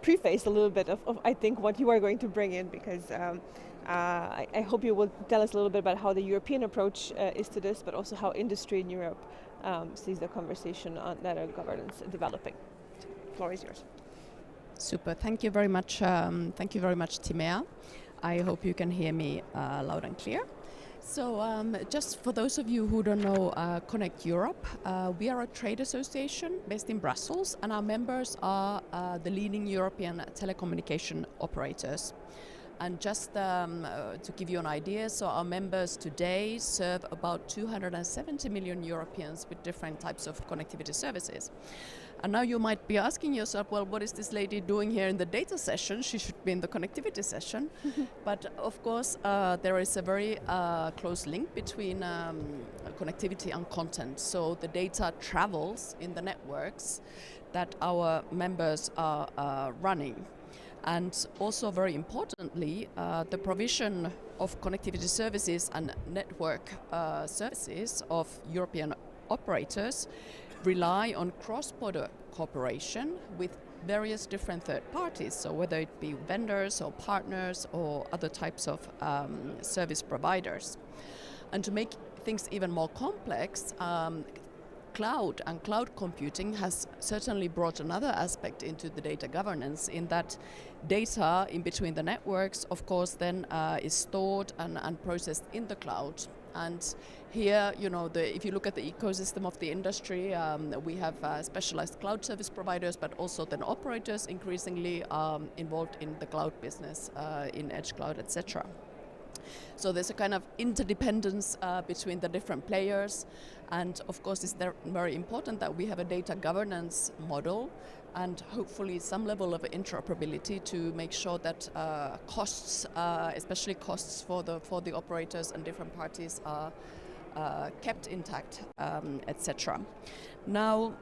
preface a little bit of I think what you are going to bring in, because I hope you will tell us a little bit about how the European approach is to this, but also how industry in Europe sees the conversation on data governance developing. The floor is yours. Super. Thank you very much. Thank you very much, Timea. I hope you can hear me loud and clear. So just for those of you who don't know Connect Europe, we are a trade association based in Brussels, and our members are the leading European telecommunication operators. And just to give you an idea, so our members today serve about 270 million Europeans with different types of connectivity services. And now you might be asking yourself, well, what is this lady doing here in the data session? She should be in the connectivity session. But of course, there is a very close link between connectivity and content. So the data travels in the networks that our members are running. And also very importantly, the provision of connectivity services and network services of European operators rely on cross-border cooperation with various different third parties, so whether it be vendors or partners or other types of service providers. And to make things even more complex, cloud and cloud computing has certainly brought another aspect into the data governance, in that data in between the networks, of course, then is stored and processed in the cloud. And here, if you look at the ecosystem of the industry, we have specialized cloud service providers, but also then operators increasingly involved in the cloud business, in edge cloud, etc. So there's a kind of interdependence between the different players, and of course it's very important that we have a data governance model and hopefully some level of interoperability to make sure that costs, especially costs for the operators and different parties, are kept intact, etc. Now,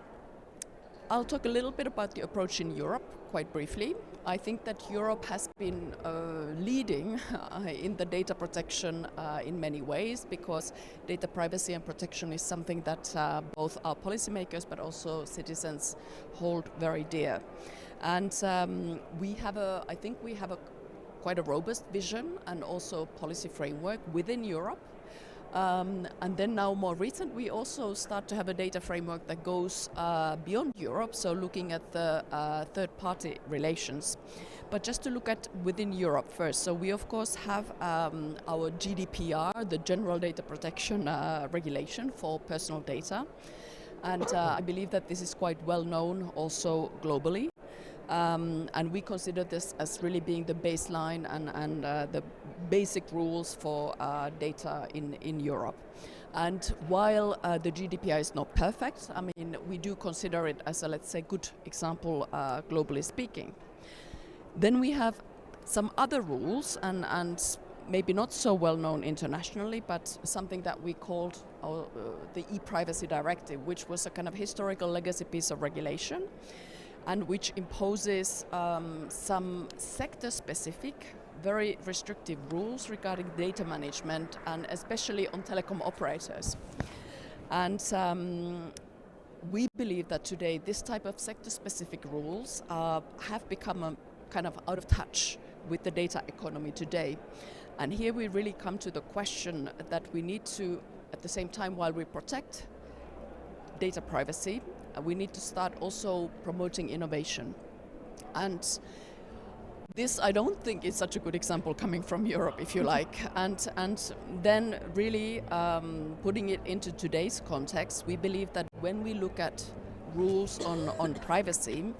I'll talk a little bit about the approach in Europe quite briefly. I think that Europe has been leading in the data protection in many ways, because data privacy and protection is something that both our policymakers but also citizens hold very dear. And I think we have quite a robust vision and also policy framework within Europe. And then now more recent, we also start to have a data framework that goes beyond Europe, so looking at the third-party relations. But just to look at within Europe first, so we of course have our GDPR, the General Data Protection Regulation for personal data. And I believe that this is quite well known also globally. And we consider this as really being the baseline and the basic rules for data in Europe. And while the GDPR is not perfect, I mean, we do consider it as a, let's say, good example, globally speaking. Then we have some other rules, and maybe not so well known internationally, but something that we called the e-privacy directive, which was a kind of historical legacy piece of regulation, and which imposes some sector-specific, very restrictive rules regarding data management, and especially on telecom operators. And we believe that today this type of sector-specific rules have become kind of out of touch with the data economy today. And here we really come to the question that we need to, at the same time, while we protect data privacy, we need to start also promoting innovation. And this, I don't think, is such a good example coming from Europe, if you like. And then really putting it into today's context, we believe that when we look at rules on privacy,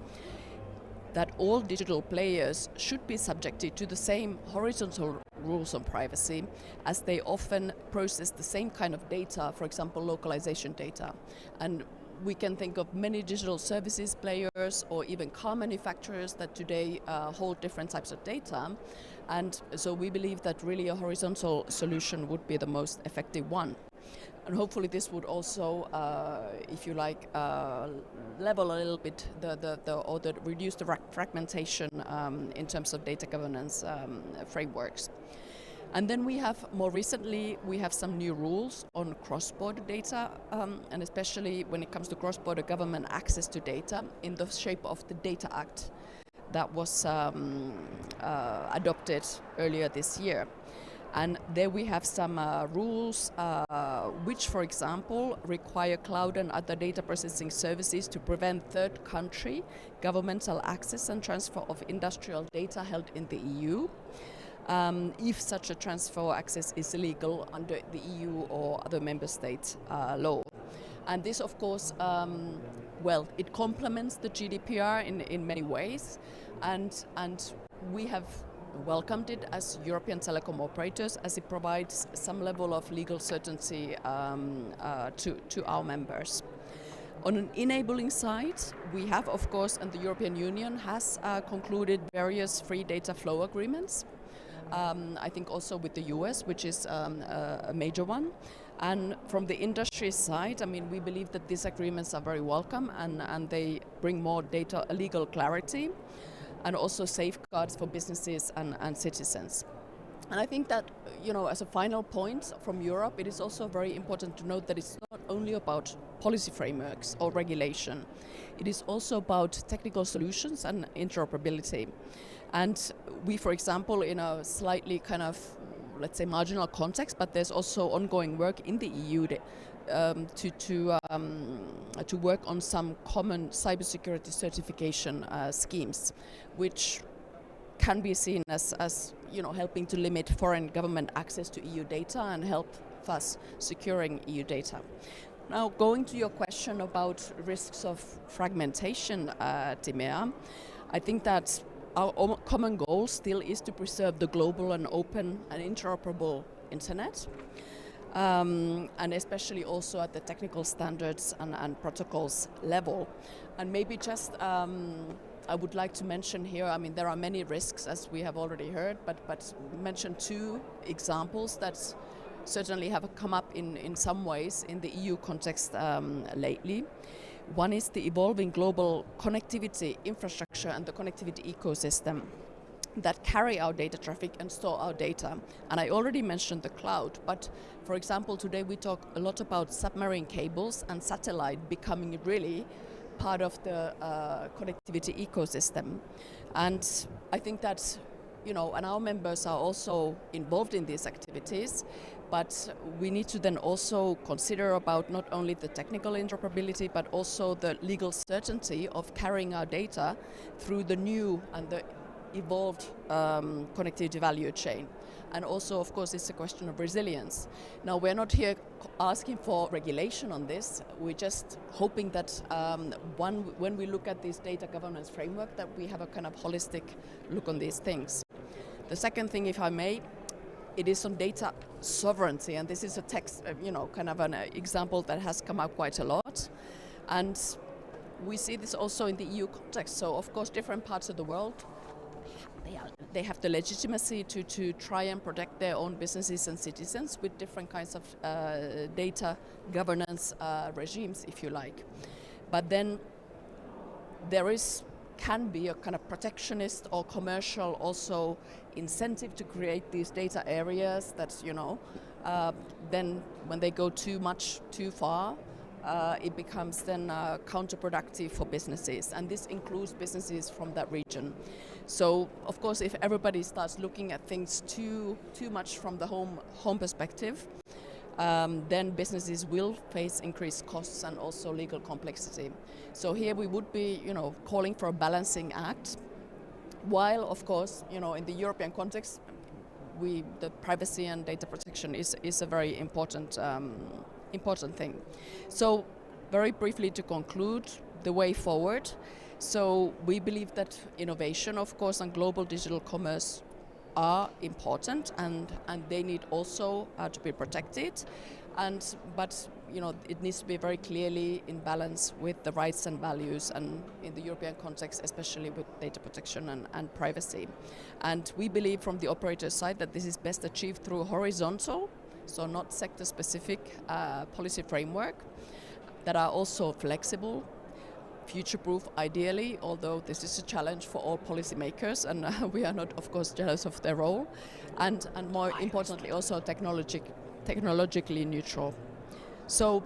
that all digital players should be subjected to the same horizontal rules on privacy, as they often process the same kind of data, for example, localization data. And we can think of many digital services players or even car manufacturers that today hold different types of data. And so we believe that really a horizontal solution would be the most effective one. And hopefully this would also, if you like, level a little bit or reduce the fragmentation in terms of data governance frameworks. And then we have, more recently, we have some new rules on cross-border data, and especially when it comes to cross-border government access to data in the shape of the Data Act that was adopted earlier this year. And there we have some rules which, for example, require cloud and other data processing services to prevent third country governmental access and transfer of industrial data held in the EU. If such a transfer or access is illegal under the EU or other member states' law. And this, of course, well, it complements the GDPR in many ways, and we have welcomed it as European telecom operators, as it provides some level of legal certainty to our members. On an enabling side, we have, of course, and the European Union has concluded various free data flow agreements. I think also with the US, which is a major one. And from the industry side, I mean, we believe that these agreements are very welcome, and they bring more data legal clarity and also safeguards for businesses and citizens. And I think that, you know, as a final point from Europe, it is also very important to note that it's not only about policy frameworks or regulation. It is also about technical solutions and interoperability. And we, for example, in a slightly kind of, let's say, marginal context, but there's also ongoing work in the EU to work on some common cybersecurity certification schemes, which can be seen as you know, helping to limit foreign government access to EU data and help thus securing EU data. Now, going to your question about risks of fragmentation, Timea, I think that our common goal still is to preserve the global and open and interoperable internet, and especially also at the technical standards and protocols level. And maybe just I would like to mention here, I mean, there are many risks, as we have already heard, but mention two examples that certainly have come up in some ways in the EU context lately. One is the evolving global connectivity infrastructure and the connectivity ecosystem that carry our data traffic and store our data. And I already mentioned the cloud, but for example, today we talk a lot about submarine cables and satellite becoming really part of the connectivity ecosystem. And I think that, you know, and our members are also involved in these activities, but we need to then also consider about not only the technical interoperability, but also the legal certainty of carrying our data through the new and the evolved connectivity value chain. And also, of course, it's a question of resilience. Now, we're not here asking for regulation on this. We're just hoping that when we look at this data governance framework, that we have a kind of holistic look on these things. The second thing, if I may, it is on data sovereignty, and this is a text, you know, kind of an example that has come up quite a lot. And we see this also in the EU context. So, of course, different parts of the world, they have the legitimacy to try and protect their own businesses and citizens with different kinds of data governance regimes, if you like. But then there can be a kind of protectionist or commercial also incentive to create these data areas that, then when they go too far, it becomes then counterproductive for businesses, and this includes businesses from that region. So, of course, if everybody starts looking at things too much from the home perspective, then businesses will face increased costs and also legal complexity. So here we would be, calling for a balancing act, while, of course, in the European context, the privacy and data protection is a very important thing. So, very briefly to conclude, the way forward. So we believe that innovation, of course, and global digital commerce are important, and they need also to be protected, but it needs to be very clearly in balance with the rights and values, and in the European context especially with data protection and privacy. And we believe from the operator side that this is best achieved through horizontal, so not sector specific policy framework that are also flexible, future-proof ideally, although this is a challenge for all policymakers, and we are not, of course, jealous of their role, and more importantly also technologically neutral. So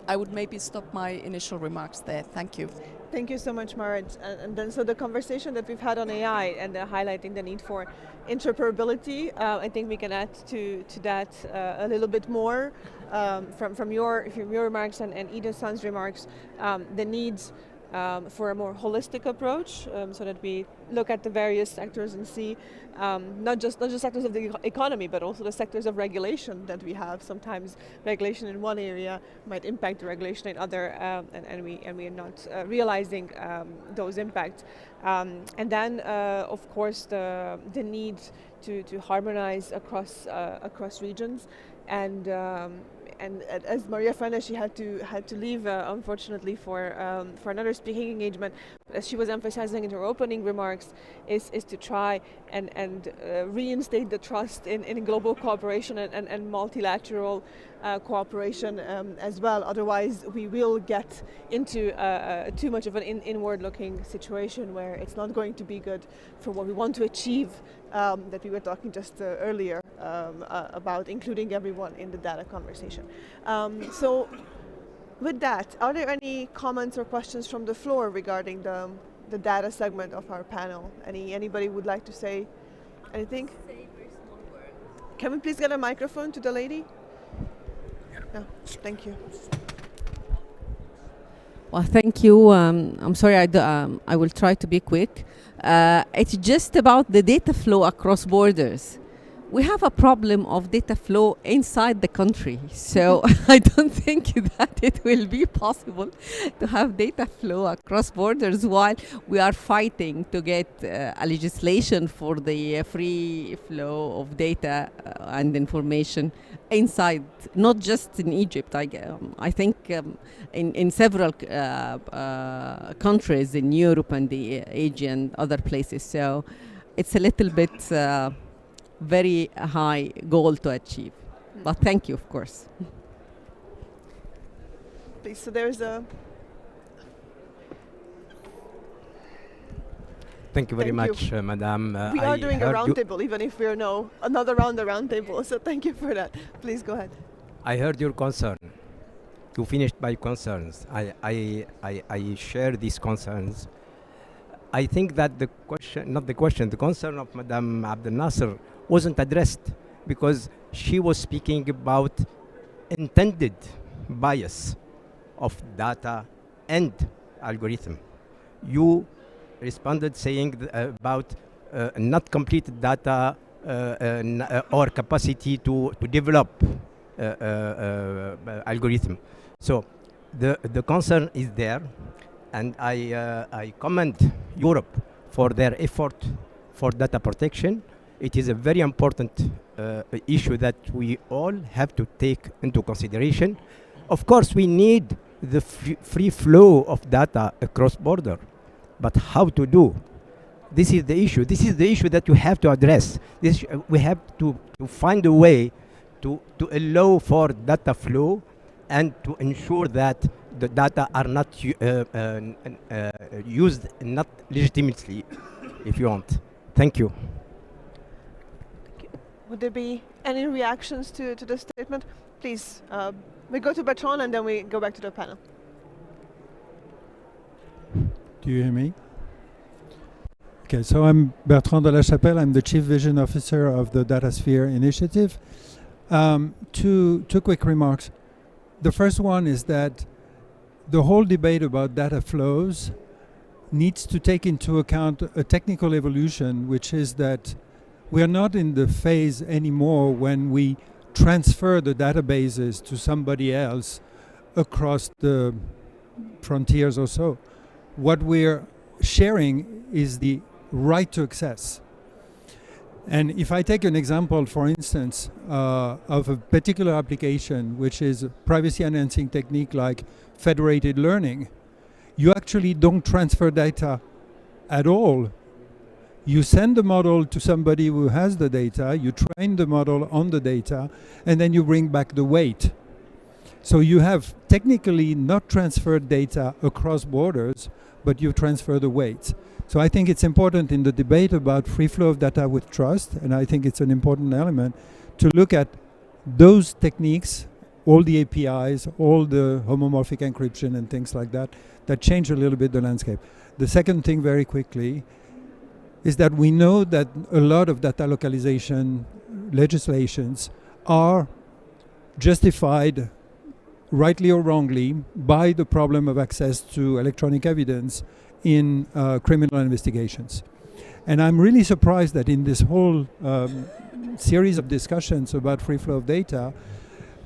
I would maybe stop my initial remarks there. Thank you. Thank you so much, Marit. And then, so the conversation that we've had on AI and highlighting the need for interoperability, I think we can add to that a little bit more from your remarks and Ida-san's remarks, the needs for a more holistic approach, so that we look at the various sectors and see not just sectors of the economy, but also the sectors of regulation that we have. Sometimes regulation in one area might impact the regulation in other, and we are not realizing those impacts. And then, of course, the need to harmonize across regions, and as Maria Fana, she had to leave unfortunately for another speaking engagement. As she was emphasizing in her opening remarks, is to try and reinstate the trust in global cooperation and multilateral cooperation as well. Otherwise, we will get into too much of an inward-looking situation where it's not going to be good for what we want to achieve. That we were talking just earlier about including everyone in the data conversation. So with that, are there any comments or questions from the floor regarding the data segment of our panel? Anybody would like to say anything? Can we please get a microphone to the lady? No, thank you. Well, thank you. I'm sorry, I will try to be quick. It's just about the data flow across borders. We have a problem of data flow inside the country, so I don't think that it will be possible to have data flow across borders while we are fighting to get a legislation for the free flow of data and information inside, not just in Egypt. I think in several countries in Europe and the Asia and other places. So it's a little bit very high goal to achieve. But thank you, of course. Please, so there's a... Thank you very much, Madam. We are doing a roundtable, even if we're another round of roundtable, so thank you for that. Please go ahead. I heard your concern. You finished my concerns. I share these concerns. I think that the concern of Madam Abdel Nasser wasn't addressed because she was speaking about intended bias of data and algorithm. You responded saying about not completed data or capacity to develop algorithm. So the concern is there, and I commend Europe for their effort for data protection. It is a very important issue that we all have to take into consideration. Of course, we need the free flow of data across border, but how to do? This is the issue. This is the issue that you have to address. We have to find a way to allow for data flow and to ensure that the data are not used not legitimately, if you want. Thank you. Would there be any reactions to this statement? Please, we go to Bertrand and then we go back to the panel. Do you hear me? Okay, so I'm Bertrand de la Chapelle. I'm the Chief Vision Officer of the DataSphere Initiative. Two quick remarks. The first one is that the whole debate about data flows needs to take into account a technical evolution, which is that we are not in the phase anymore when we transfer the databases to somebody else across the frontiers or so. What we're sharing is the right to access. And if I take an example, for instance, of a particular application, which is a privacy enhancing technique like federated learning, you actually don't transfer data at all. You send the model to somebody who has the data, you train the model on the data, and then you bring back the weight. So you have technically not transferred data across borders, but you transfer the weights. So I think it's important in the debate about free flow of data with trust, and I think it's an important element to look at those techniques, all the APIs, all the homomorphic encryption and things like that, that change a little bit the landscape. The second thing, very quickly, is that we know that a lot of data localization legislations are justified, rightly or wrongly, by the problem of access to electronic evidence in criminal investigations. And I'm really surprised that in this whole series of discussions about free flow of data,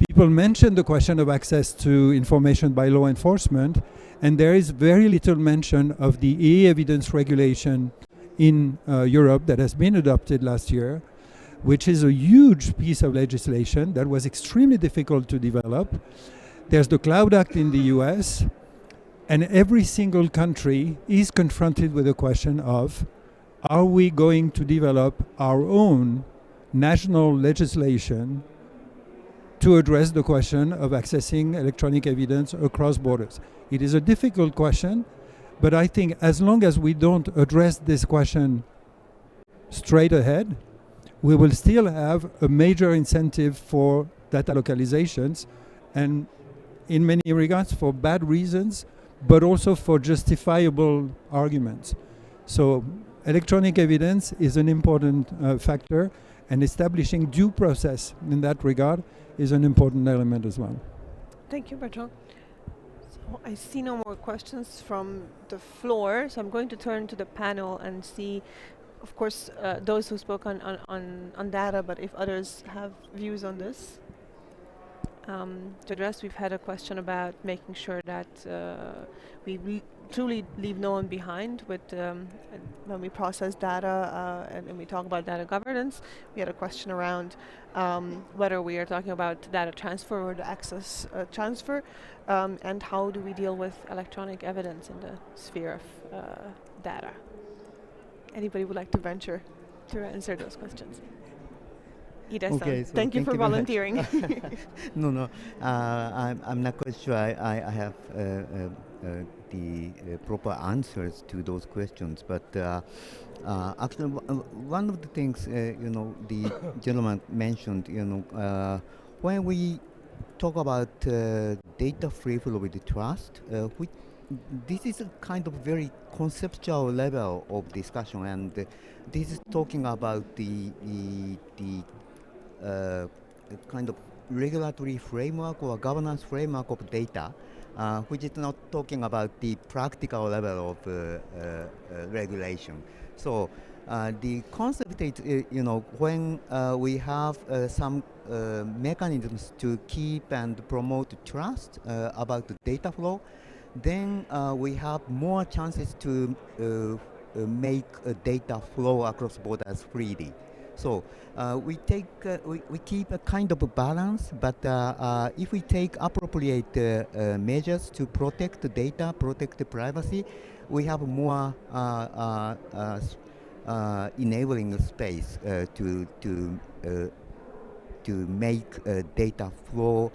people mention the question of access to information by law enforcement, and there is very little mention of the e-evidence regulation in Europe that has been adopted last year, which is a huge piece of legislation that was extremely difficult to develop. There's the Cloud Act in the US, and every single country is confronted with the question of, are we going to develop our own national legislation to address the question of accessing electronic evidence across borders? It is a difficult question, but I think as long as we don't address this question straight ahead, we will still have a major incentive for data localizations, and in many regards for bad reasons, but also for justifiable arguments. So electronic evidence is an important factor, and establishing due process in that regard is an important element as well. Thank you, Bertrand. So I see no more questions from the floor, so I'm going to turn to the panel and see, of course, those who spoke on data, but if others have views on this. To address, we've had a question about making sure that we truly leave no one behind with when we process data and we talk about data governance. We had a question around whether we are talking about data transfer or the access transfer, and how do we deal with electronic evidence in the sphere of data. Anybody would like to venture to answer those questions? Okay, so thank you for volunteering. No, I'm not quite sure I have the proper answers to those questions, but actually one of the things the gentleman mentioned, when we talk about data free flow with trust, this is a kind of very conceptual level of discussion, and this is talking about the kind of regulatory framework or governance framework of data, which is not talking about the practical level of regulation. So the concept is, when we have some mechanisms to keep and promote trust about the data flow, then we have more chances to make data flow across borders freely. So we keep a kind of a balance, but if we take appropriate measures to protect the data, protect the privacy, we have more enabling space to make data flow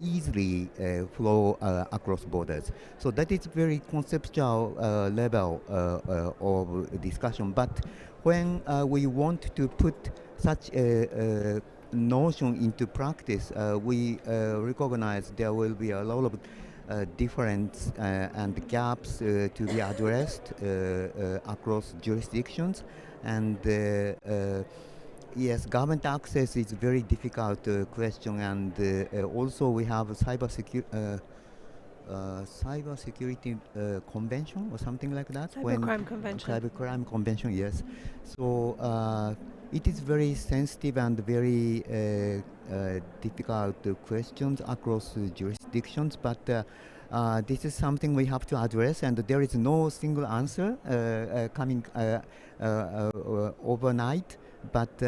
easily flow across borders. So that is very conceptual level of discussion. But when we want to put such a notion into practice, we recognize there will be a lot of difference and gaps to be addressed across jurisdictions, and yes, government access is very difficult question, and also we have cyber security convention or something like that. Cybercrime Convention. Cybercrime convention, yes. So it is very sensitive and very difficult questions across jurisdictions, but this is something we have to address, and there is no single answer coming overnight. But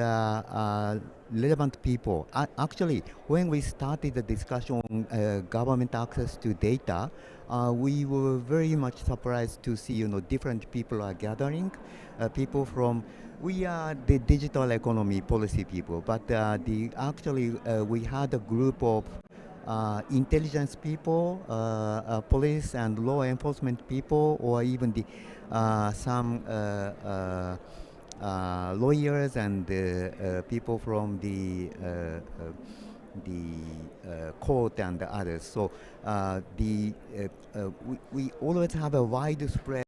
relevant people, actually, when we started the discussion on government access to data, we were very much surprised to see, different people are gathering. People from, we are the digital economy policy people, but actually we had a group of intelligence people, police and law enforcement people, or even some lawyers and people from the court and others. So we always have a widespread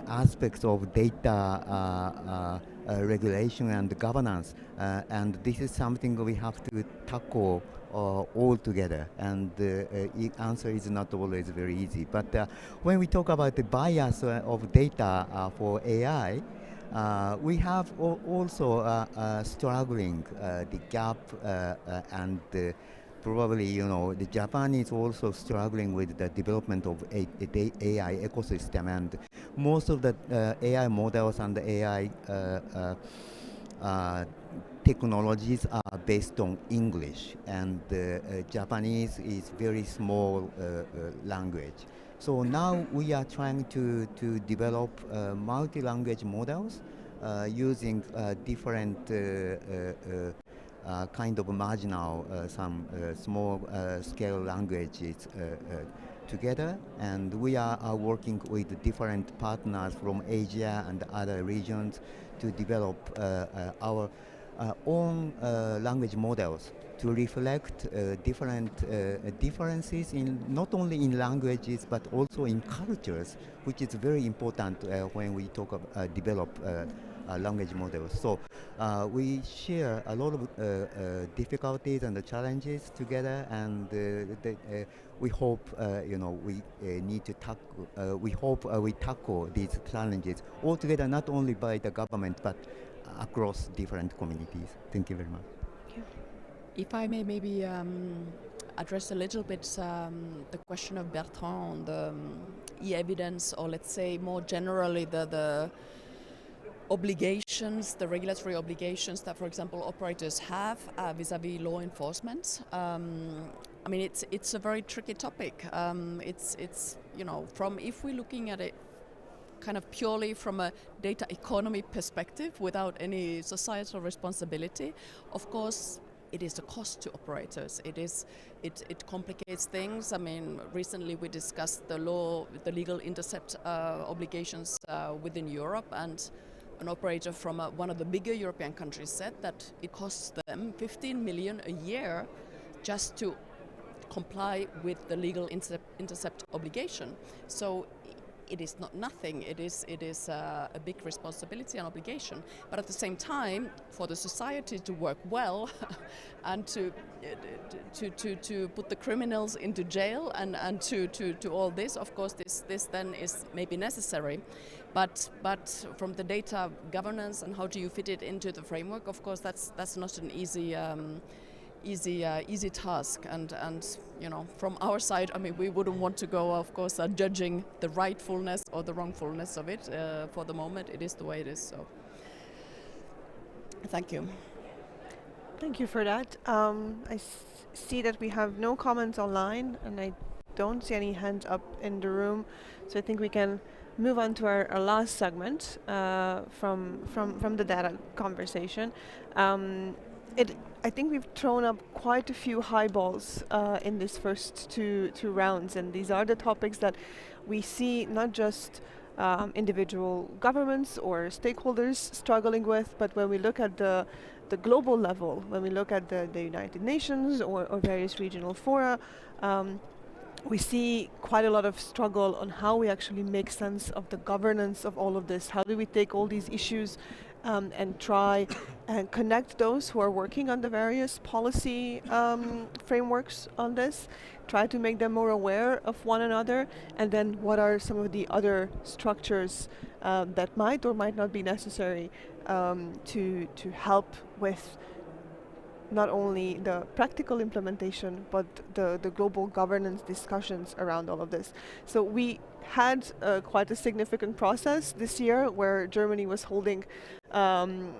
aspects of data regulation and governance, and this is something we have to tackle all together, and the answer is not always very easy. But when we talk about the bias of data for AI, we have also struggling the gap, and probably the Japan is also struggling with the development of the AI ecosystem, and most of the AI models and the AI technologies are based on English, and Japanese is very small language. So now we are trying to develop multi-language models using different kind of marginal, some small scale languages together, and we are working with different partners from Asia and other regions to develop our own language models to reflect different differences in not only in languages but also in cultures, which is very important when we talk about develop language models. So we share a lot of difficulties and the challenges together, and we hope we need to tackle. We hope we tackle these challenges all together, not only by the government but across different communities. Thank you very much. If I may maybe address a little bit the question of Bertrand on the e-evidence, or let's say more generally the obligations, the regulatory obligations that, for example, operators have vis-à-vis law enforcement. I mean, it's a very tricky topic. It's from, if we're looking at it kind of purely from a data economy perspective without any societal responsibility, of course it is a cost to operators. It complicates things. I mean, recently we discussed the legal intercept obligations within Europe, and an operator from one of the bigger European countries said that it costs them 15 million a year just to comply with the legal intercept obligation. So it is not nothing. It is a big responsibility and obligation. But at the same time, for the society to work well and to put the criminals into jail and to all this, of course, this then is maybe necessary. But from the data governance and how do you fit it into the framework, of course, that's not an easy task, and from our side, I mean, we wouldn't want to go, of course, judging the rightfulness or the wrongfulness of it. For the moment, it is the way it is. So, thank you. Thank you for that. I see that we have no comments online, and I don't see any hands up in the room, so I think we can move on to our last segment from the data conversation. I think we've thrown up quite a few high balls in this first two rounds, and these are the topics that we see not just individual governments or stakeholders struggling with, but when we look at the global level, when we look at the United Nations or various regional fora, we see quite a lot of struggle on how we actually make sense of the governance of all of this. How do we take all these issues and try and connect those who are working on the various policy frameworks on this, try to make them more aware of one another, and then what are some of the other structures that might or might not be necessary to help with not only the practical implementation, but the global governance discussions around all of this. So we had quite a significant process this year where Germany was holding, one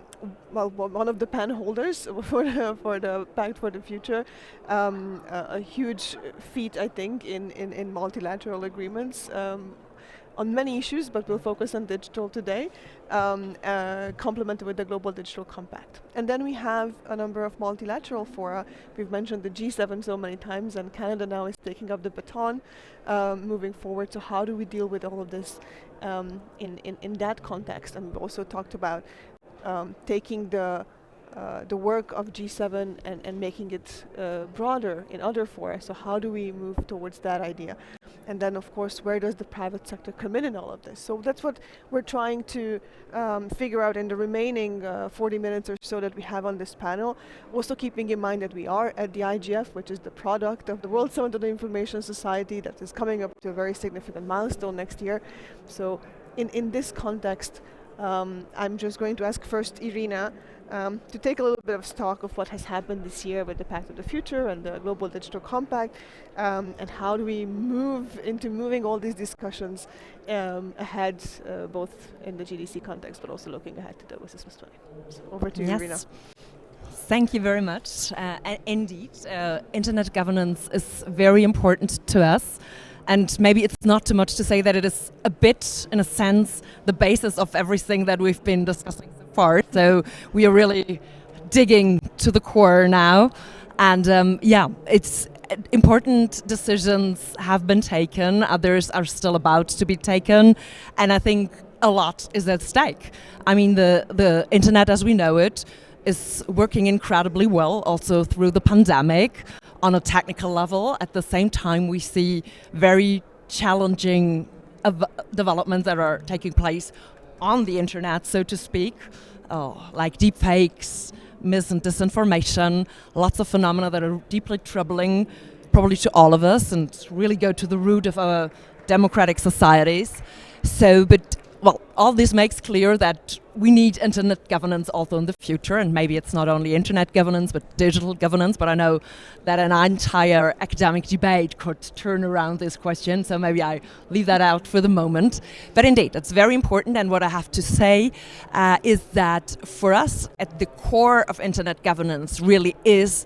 of the pen holders for the Pact for the Future, a huge feat, I think, in multilateral agreements. On many issues, but we'll focus on digital today, complemented with the Global Digital Compact. And then we have a number of multilateral fora. We've mentioned the G7 so many times, and Canada now is taking up the baton, moving forward. So how do we deal with all of this in that context? And we've also talked about taking the work of G7 and making it broader in other fora. So how do we move towards that idea? And then, of course, where does the private sector come in all of this? So that's what we're trying to figure out in the remaining 40 minutes or so that we have on this panel. Also keeping in mind that we are at the IGF, which is the product of the World Summit on the Information Society that is coming up to a very significant milestone next year. So in this context, I'm just going to ask first Irina to take a little bit of stock of what has happened this year with the Pact of the Future and the Global Digital Compact, and how do we move into moving all these discussions ahead, both in the GDC context, but also looking ahead to the WSS 20. So over to you, Irina. Thank you very much. Indeed, internet governance is very important to us. And maybe it's not too much to say that it is a bit, in a sense, the basis of everything that we've been discussing so far. So we are really digging to the core now. And it's important decisions have been taken. Others are still about to be taken. And I think a lot is at stake. I mean, the internet as we know it is working incredibly well also through the pandemic. On a technical level, at the same time, we see very challenging developments that are taking place on the internet, so to speak, like deepfakes, mis and disinformation, lots of phenomena that are deeply troubling, probably to all of us, and really go to the root of our democratic societies. So, all this makes clear that we need internet governance also in the future, and maybe it's not only internet governance but digital governance, but I know that an entire academic debate could turn around this question, so maybe I leave that out for the moment. But indeed, it's very important, and what I have to say is that for us, at the core of internet governance really is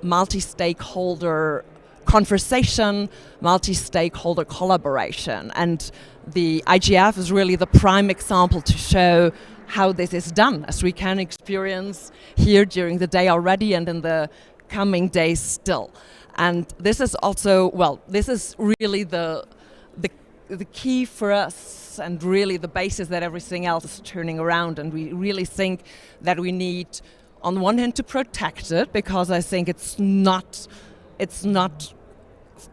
multi-stakeholder conversation, multi-stakeholder collaboration, and the IGF is really the prime example to show how this is done, as we can experience here during the day already and in the coming days still. And this is also, this is really the key for us, and really the basis that everything else is turning around. And we really think that we need, on the one hand, to protect it, because I think it's not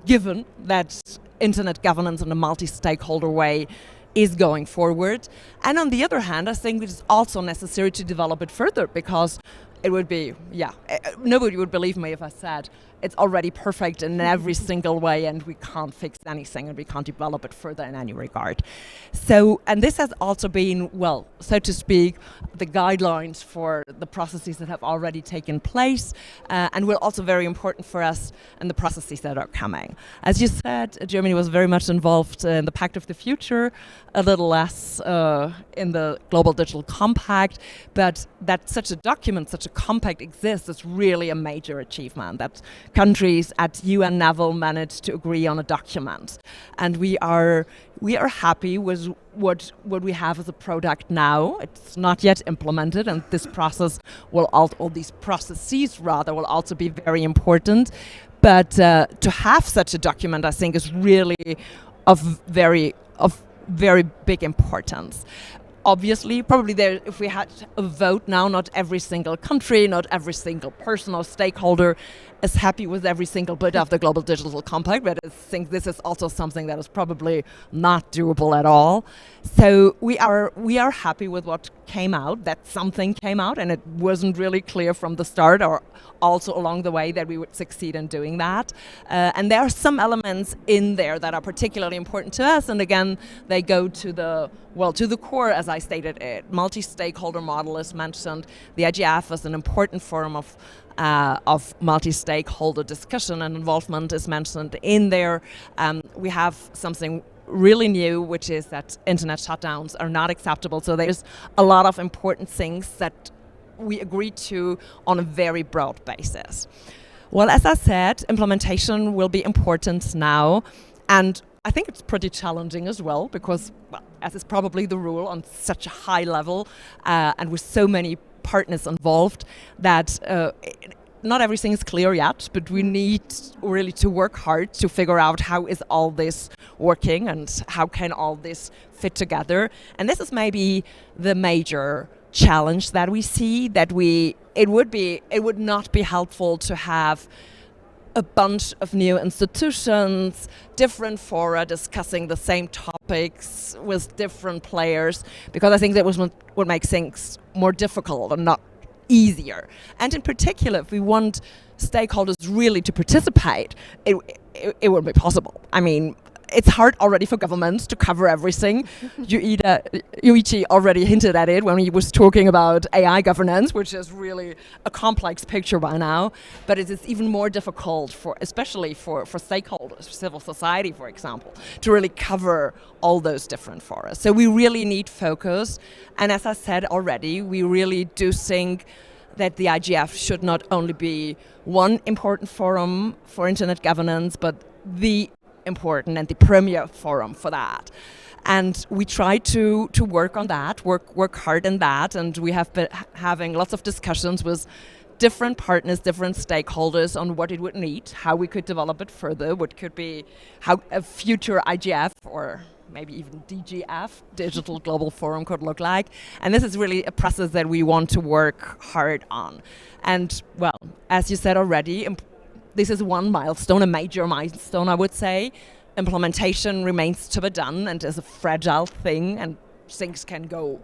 given that internet governance in a multi-stakeholder way is going forward. And on the other hand, I think it is also necessary to develop it further, because it would be, nobody would believe me if I said it's already perfect in every single way and we can't fix anything and we can't develop it further in any regard. So, and this has also been, so to speak, the guidelines for the processes that have already taken place, and will also very important for us in the processes that are coming. As you said, Germany was very much involved in the Pact of the Future, a little less in the Global Digital Compact, but that such a document, such a compact exists is really a major achievement, that countries at UN level managed to agree on a document. And we are happy with what we have as a product now. It's not yet implemented, and this process will all these processes rather will also be very important. But to have such a document, I think, is really of very big importance. Obviously, probably if we had a vote now, not every single country, not every single person or stakeholder is happy with every single bit of the Global Digital Compact, but I think this is also something that is probably not doable at all. So we are happy with what came out, that something came out, and it wasn't really clear from the start or also along the way that we would succeed in doing that. And there are some elements in there that are particularly important to us, and again, they go to the core, as I stated it. Multi-stakeholder model is mentioned. The IGF is an important forum of multi-stakeholder discussion and involvement is mentioned in there. We have something really new, which is that internet shutdowns are not acceptable. So there's a lot of important things that we agreed to on a very broad basis. Well, as I said, implementation will be important now, and I think it's pretty challenging as well because, well, as is probably the rule on such a high level and with so many partners involved, that not everything is clear yet, but we need really to work hard to figure out how is all this working and how can all this fit together. And this is maybe the major challenge that we see, that it would not be helpful to have a bunch of new institutions, different fora discussing the same topics with different players, because I think that would make things more difficult and not easier. And in particular, if we want stakeholders really to participate, it wouldn't be possible. I mean, it's hard already for governments to cover everything. Yuichi already hinted at it when he was talking about AI governance, which is really a complex picture by now. But it is even more difficult especially for stakeholders, civil society, for example, to really cover all those different forums. So we really need focus. And as I said already, we really do think that the IGF should not only be one important forum for internet governance, but the important and the premier forum for that. And we try to work on that, work hard on that, and we have been having lots of discussions with different partners, different stakeholders on what it would need, how we could develop it further, what could be how a future IGF or maybe even DGF, Digital Global Forum, could look like. And this is really a process that we want to work hard on. And, well, as you said already, this is one milestone, a major milestone, I would say. Implementation remains to be done and is a fragile thing, and things can go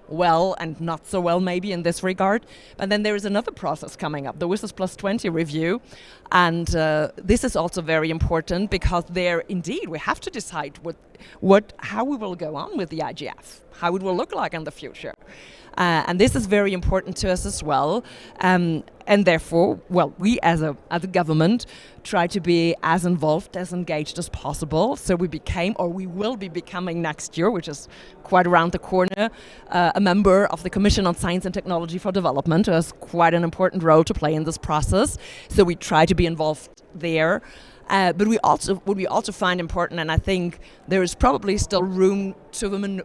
well and not so well maybe in this regard. But then there is another process coming up, the WSIS Plus 20 review. And this is also very important because there, indeed, we have to decide how we will go on with the IGF, how it will look like in the future. And this is very important to us as well. And therefore, well, we as a government try to be as involved, as engaged as possible. So we will be becoming next year, which is quite around the corner, a member of the Commission on Science and Technology for Development, who has quite an important role to play in this process. So we try to be involved there. But what we also find important, and I think there is probably still room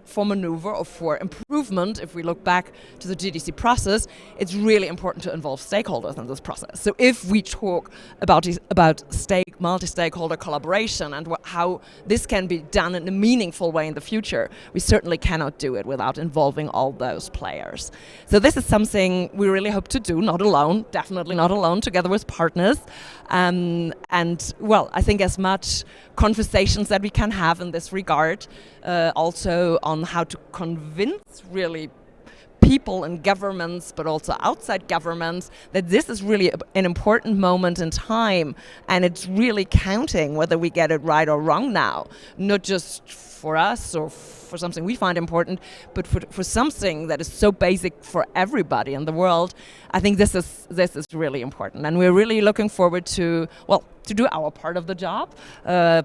for maneuver or for improvement if we look back to the GDC process, it's really important to involve stakeholders in this process. So if we talk about multi-stakeholder collaboration and how this can be done in a meaningful way in the future, we certainly cannot do it without involving all those players. So this is something we really hope to do, not alone, definitely not alone, together with partners. And well, I think as much conversations that we can have in this regard, also on how to convince really people in governments, but also outside governments, that this is really an important moment in time, and it's really counting whether we get it right or wrong now, not just for us or for something we find important, but for something that is so basic for everybody in the world, I think this is really important, and we're really looking forward to do our part of the job,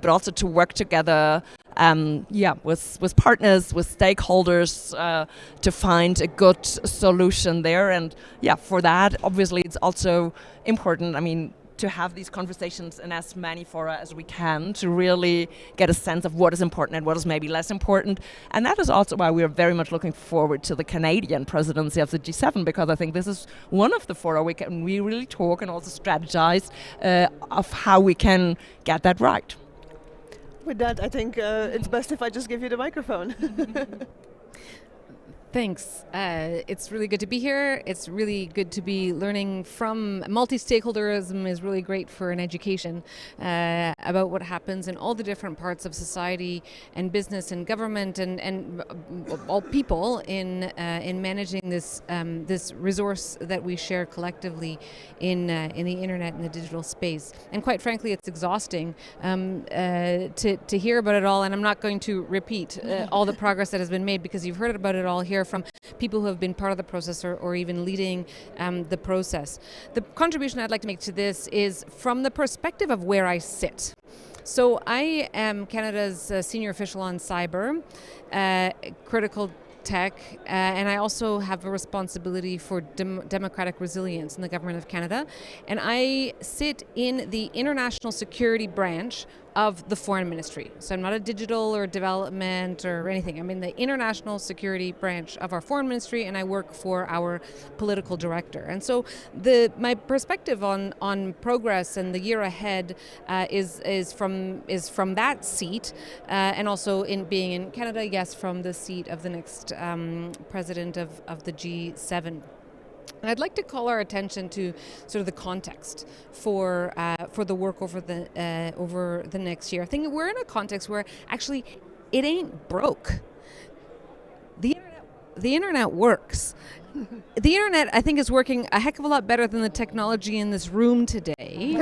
but also to work together, with partners, with stakeholders, to find a good solution there. And for that, obviously, it's also important. I mean, to have these conversations in as many fora as we can to really get a sense of what is important and what is maybe less important. And that is also why we are very much looking forward to the Canadian presidency of the G7, because I think this is one of the fora we really talk and also strategize of how we can get that right. With that, I think it's best if I just give you the microphone. Thanks. It's really good to be here. It's really good to be learning from multi-stakeholderism is really great for an education about what happens in all the different parts of society and business and government and all people in managing this this resource that we share collectively in the internet and the digital space. And quite frankly, it's exhausting to hear about it all. And I'm not going to repeat all the progress that has been made, because you've heard about it all here from people who have been part of the process or even leading the process. The contribution I'd like to make to this is from the perspective of where I sit. So I am Canada's senior official on cyber, critical tech, and I also have a responsibility for democratic resilience in the Government of Canada. And I sit in the international security branch of the Foreign Ministry. So I'm not a digital or development or anything. I'm in the international security branch of our Foreign Ministry, and I work for our political director. And so my perspective on progress and the year ahead is from that seat, and also in being in Canada, yes, from the seat of the next president of the G7. And I'd like to call our attention to sort of the context for the work over the next year. I think we're in a context where actually it ain't broke. The internet works. The internet, I think, is working a heck of a lot better than the technology in this room today.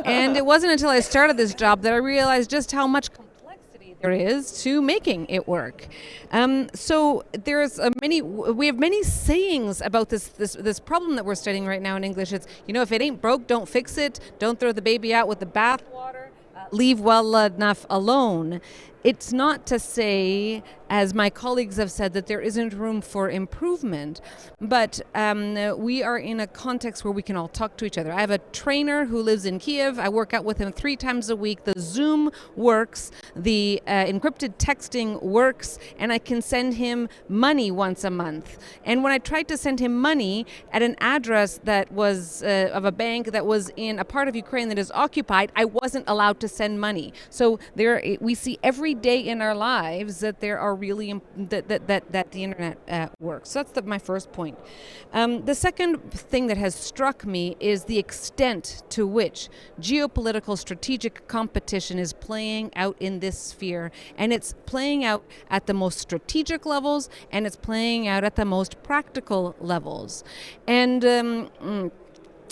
And it wasn't until I started this job that I realized just how much complexity there is to making it work. So there's we have many sayings about this problem that we're studying right now in English. It's, if it ain't broke, don't fix it. Don't throw the baby out with the bathwater. Leave well enough alone. It's not to say, as my colleagues have said, that there isn't room for improvement, but we are in a context where we can all talk to each other. I have a trainer who lives in Kiev. I work out with him 3 times a week. The Zoom works, the encrypted texting works, and I can send him money once a month. And when I tried to send him money at an address that was of a bank that was in a part of Ukraine that is occupied, I wasn't allowed to send money. So we see every day in our lives that there are really that the internet works. So that's my first point. The second thing that has struck me is the extent to which geopolitical strategic competition is playing out in this sphere, and it's playing out at the most strategic levels, and it's playing out at the most practical levels. And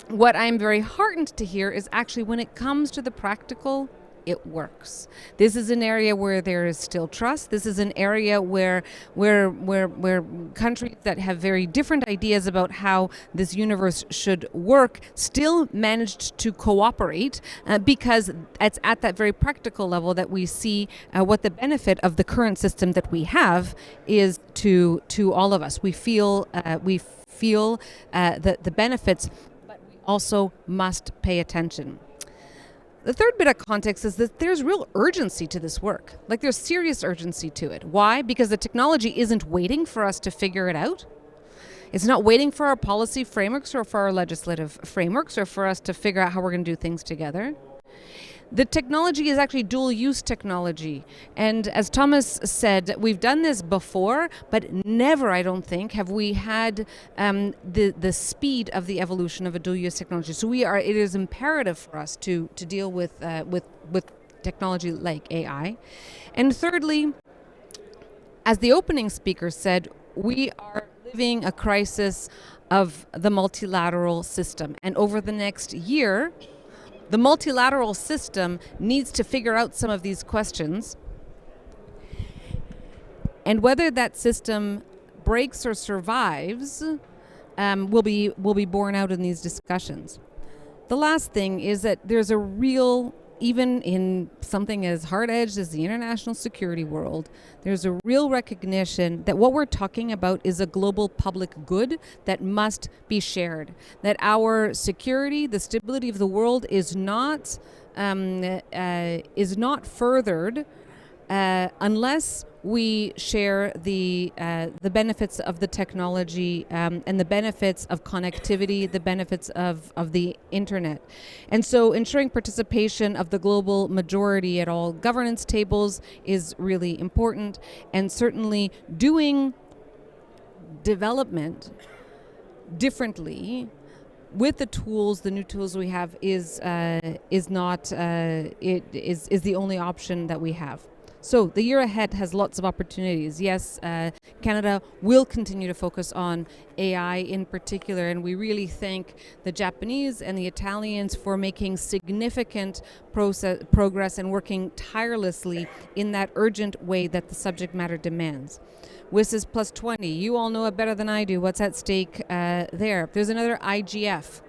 what I'm very heartened to hear is actually when it comes to the practical, it works. This is an area where there is still trust. This is an area where countries that have very different ideas about how this universe should work still managed to cooperate because it's at that very practical level that we see what the benefit of the current system that we have is to all of us. We feel the benefits, but we also must pay attention. The third bit of context is that there's real urgency to this work. Like, there's serious urgency to it. Why? Because the technology isn't waiting for us to figure it out. It's not waiting for our policy frameworks or for our legislative frameworks or for us to figure out how we're going to do things together. The technology is actually dual-use technology. And as Thomas said, we've done this before, but never, I don't think, have we had the speed of the evolution of a dual-use technology. So it is imperative for us to deal with technology like AI. And thirdly, as the opening speaker said, we are living a crisis of the multilateral system. And over the next year, the multilateral system needs to figure out some of these questions. And whether that system breaks or survives will be borne out in these discussions. The last thing is that there's a real, even in something as hard-edged as the international security world, there's a real recognition that what we're talking about is a global public good that must be shared. That our security, the stability of the world is not furthered unless we share the benefits of the technology and the benefits of connectivity, the benefits of the internet. And so ensuring participation of the global majority at all governance tables is really important, and certainly doing development differently with the tools, the new tools we have is the only option that we have. So the year ahead has lots of opportunities. Yes, Canada will continue to focus on AI in particular, and we really thank the Japanese and the Italians for making significant progress and working tirelessly in that urgent way that the subject matter demands. WSIS plus 20, you all know it better than I do what's at stake there. There's another IGF.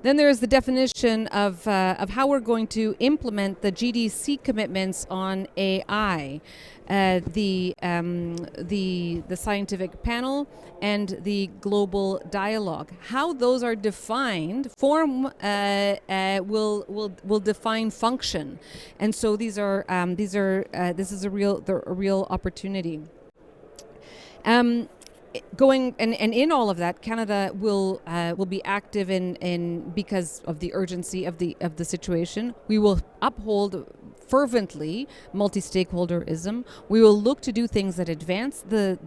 Then there's the definition of how we're going to implement the GDC commitments on AI, the scientific panel and the global dialogue. How those are defined, form will define function, and so this is a real opportunity. Going and in all of that, Canada will be active in because of the urgency of the situation. We will uphold fervently multi-stakeholderism. We will look to do things that advance the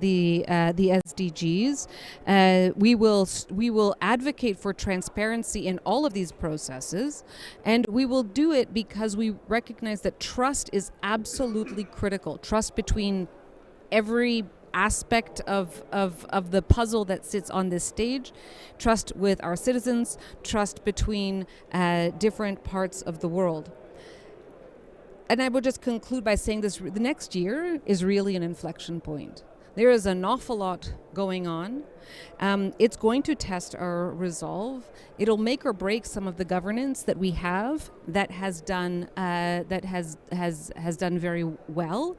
SDGs. We will advocate for transparency in all of these processes, and we will do it because we recognize that trust is absolutely critical. Trust between every aspect of the puzzle that sits on this stage, trust with our citizens, trust between different parts of the world. And I will just conclude by saying this: the next year is really an inflection point. There is an awful lot going on. It's going to test our resolve. It'll make or break some of the governance that we have that has done very well,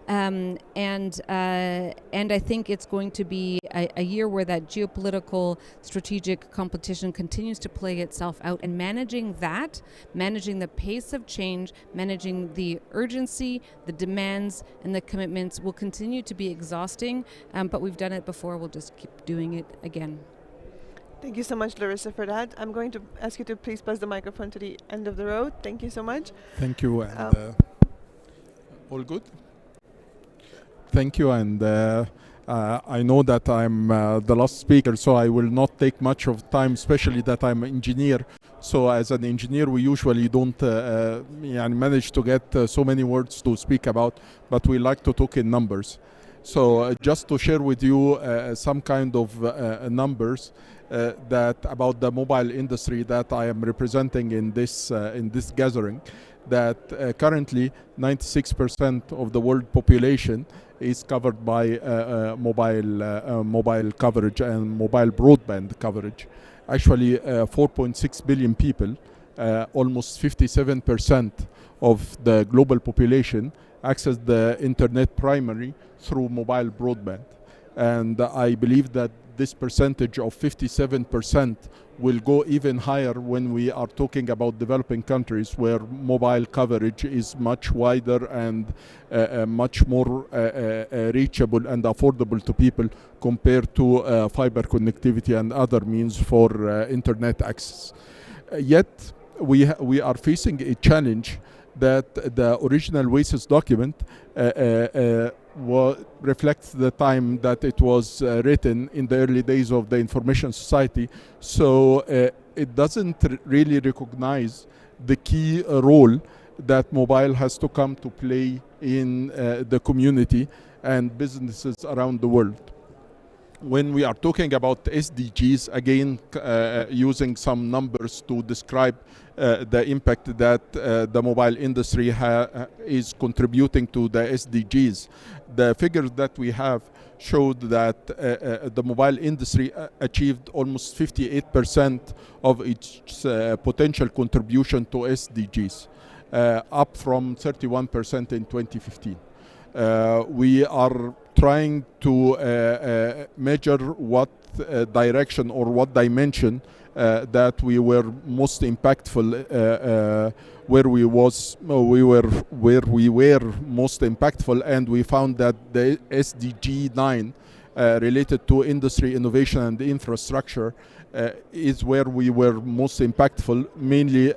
and I think it's going to be a year where that geopolitical strategic competition continues to play itself out, and managing the pace of change, managing the urgency, the demands, and the commitments will continue to be exhausting. But we've done it before. We'll just keep doing it again. Thank you so much, Larissa, for that. I'm going to ask you to please pass the microphone to the end of the road. Thank you so much. Thank you. And, all good? Thank you. And I know that I'm the last speaker, so I will not take much of time, especially that I'm an engineer. So as an engineer, we usually don't manage to get so many words to speak about, but we like to talk in numbers. So just to share with you some kind of numbers that about the mobile industry that I am representing in this gathering, that currently 96% of the world population is covered by mobile coverage and mobile broadband coverage. Actually, 4.6 billion people, almost 57% of the global population, access the internet primarily through mobile broadband. And I believe that this percentage of 57% will go even higher when we are talking about developing countries where mobile coverage is much wider and much more reachable and affordable to people compared to fiber connectivity and other means for internet access. Yet we are facing a challenge that the original WSIS document reflects the time that it was written in the early days of the information society. So it doesn't really recognize the key role that mobile has to come to play in the community and businesses around the world. when we are talking about SDGs, again, using some numbers to describe the impact that the mobile industry is contributing to the SDGs. The figures that we have showed that the mobile industry achieved almost 58% of its potential contribution to SDGs, up from 31% in 2015. We are trying to measure what direction or what dimension that we were most impactful, where we were most impactful, and we found that the SDG 9 related to industry, innovation, and infrastructure is where we were most impactful, mainly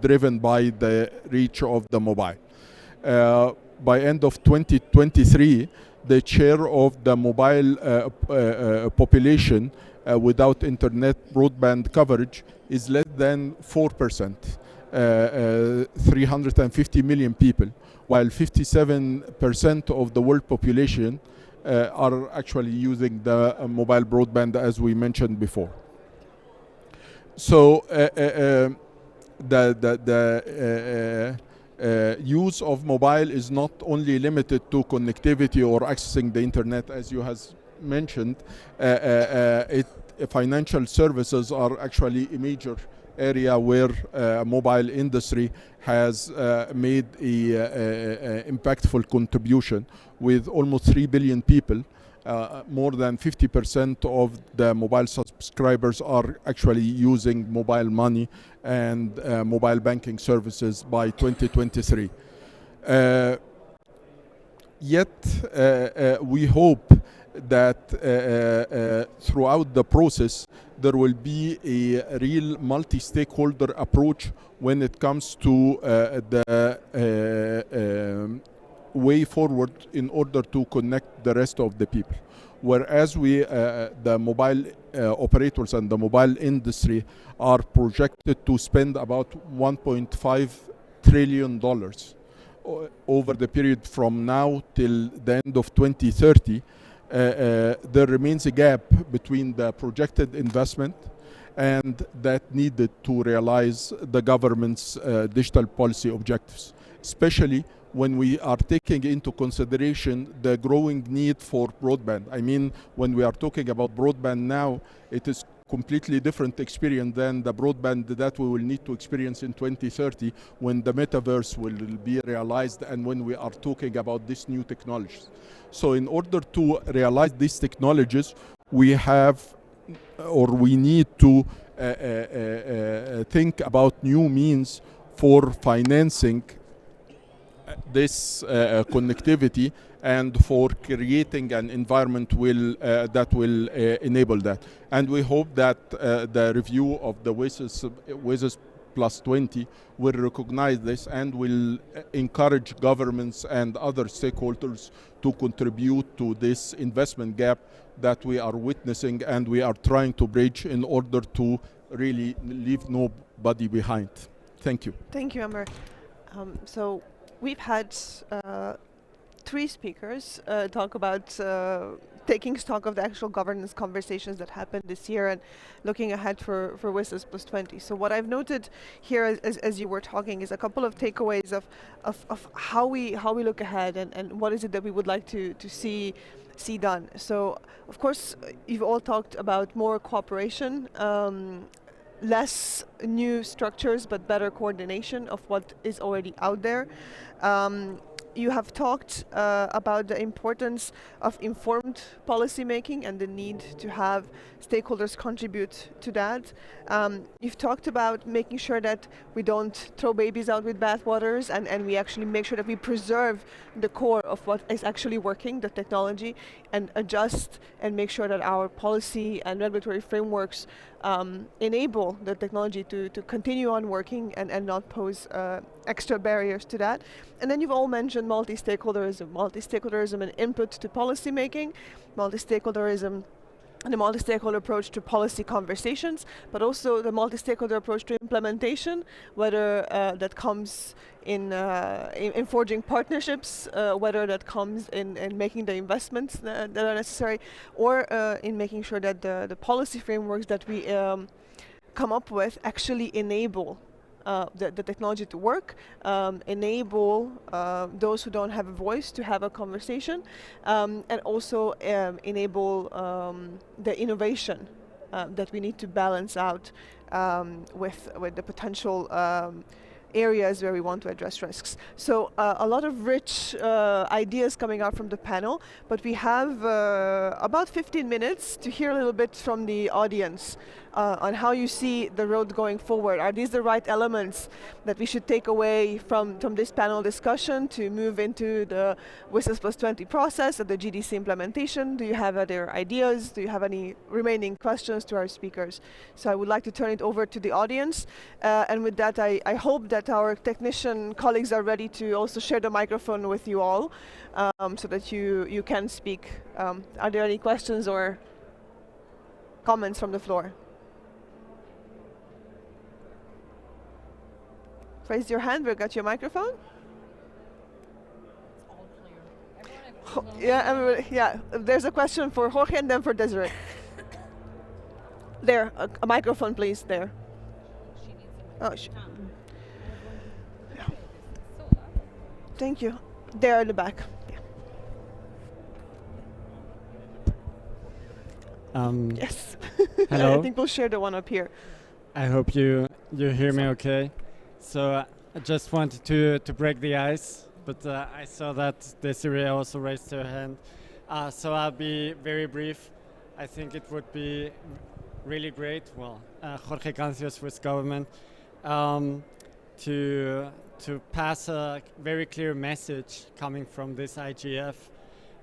driven by the reach of the mobile. By end of 2023, the share of the mobile population without internet broadband coverage is less than 4%, 350 million people, while 57% of the world population are actually using the mobile broadband, as we mentioned before. So the use of mobile is not only limited to connectivity or accessing the internet, as you have mentioned. Financial services are actually a major area where mobile industry has made a impactful contribution, with almost 3 billion people. More than 50% of the mobile subscribers are actually using mobile money and mobile banking services by 2023. Yet we hope that throughout the process there will be a real multi-stakeholder approach when it comes to the way forward in order to connect the rest of the people. Whereas the mobile operators and the mobile industry are projected to spend about $1.5 trillion over the period from now till the end of 2030, there remains a gap between the projected investment and that needed to realize the government's digital policy objectives, especially when we are taking into consideration the growing need for broadband. I mean, when we are talking about broadband now, it is completely different experience than the broadband that we will need to experience in 2030 when the metaverse will be realized and when we are talking about these new technologies. So in order to realize these technologies, we need to think about new means for financing this connectivity and for creating an environment that will enable that. And we hope that the review of the WSIS Plus 20 will recognize this and will encourage governments and other stakeholders to contribute to this investment gap that we are witnessing and we are trying to bridge in order to really leave nobody behind. Thank you. Thank you, Amr. So we've had 3 speakers talk about taking stock of the actual governance conversations that happened this year and looking ahead for WSIS Plus 20. So what I've noted here as you were talking is a couple of takeaways of how we look ahead and what is it that we would like to see done. So of course you've all talked about more cooperation, less new structures but better coordination of what is already out there. You have talked about the importance of informed policy making and the need to have stakeholders contribute to that. You've talked about making sure that we don't throw babies out with bathwaters and we actually make sure that we preserve the core of what is actually working, the technology, and adjust and make sure that our policy and regulatory frameworks enable the technology to continue on working and not pose extra barriers to that. And then you've all mentioned multi-stakeholderism and input to policy making, multi-stakeholderism the multi-stakeholder approach to policy conversations, but also the multi-stakeholder approach to implementation, whether that comes in forging partnerships, whether that comes in making the investments that are necessary, or in making sure that the policy frameworks that we come up with actually enable the technology to work, enable those who don't have a voice to have a conversation, and also enable the innovation that we need to balance out with the potential areas where we want to address risks. So a lot of rich ideas coming out from the panel, but we have about 15 minutes to hear a little bit from the audience on how you see the road going forward. Are these the right elements that we should take away from this panel discussion to move into the WSIS plus 20 process and the GDC implementation? Do you have other ideas? Do you have any remaining questions to our speakers? So I would like to turn it over to the audience. And with that, I hope that our technician colleagues are ready to also share the microphone with you all so that you can speak. Are there any questions or comments from the floor? Raise your hand, we've got your microphone. Yeah, everybody, yeah. There's a question for Jorge and then for Desiree. There, a microphone please, there. Oh, yeah. Thank you. There in the back. Yeah. Yes. Hello. I think we'll share the one up here. I hope you hear me okay. So I just wanted to break the ice, but I saw that Desiree also raised her hand. So I'll be very brief. I think it would be really great, well, Jorge Cancio, Swiss government, to pass a very clear message coming from this IGF.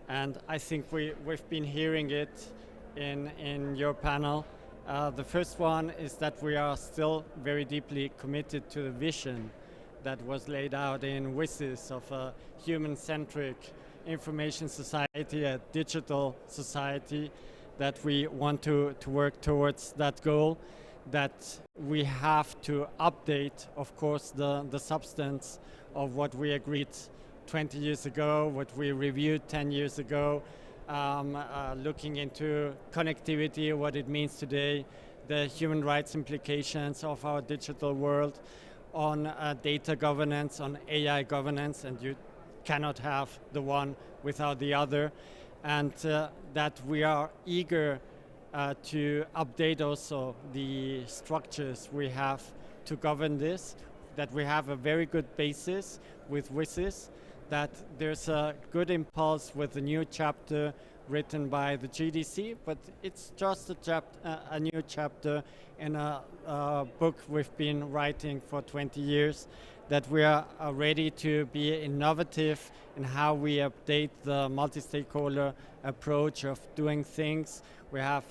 And I think we've been hearing it in your panel. The first one is that we are still very deeply committed to the vision that was laid out in WSIS of a human-centric information society, a digital society, that we want to work towards that goal, that we have to update, of course, the substance of what we agreed 20 years ago, what we reviewed 10 years ago, looking into connectivity, what it means today, the human rights implications of our digital world, on data governance, on AI governance, and you cannot have the one without the other, and that we are eager to update also the structures we have to govern this, that we have a very good basis with WSIS, that there's a good impulse with the new chapter written by the GDC, but it's just a new chapter in a book we've been writing for 20 years, that we are ready to be innovative in how we update the multi-stakeholder approach of doing things. We have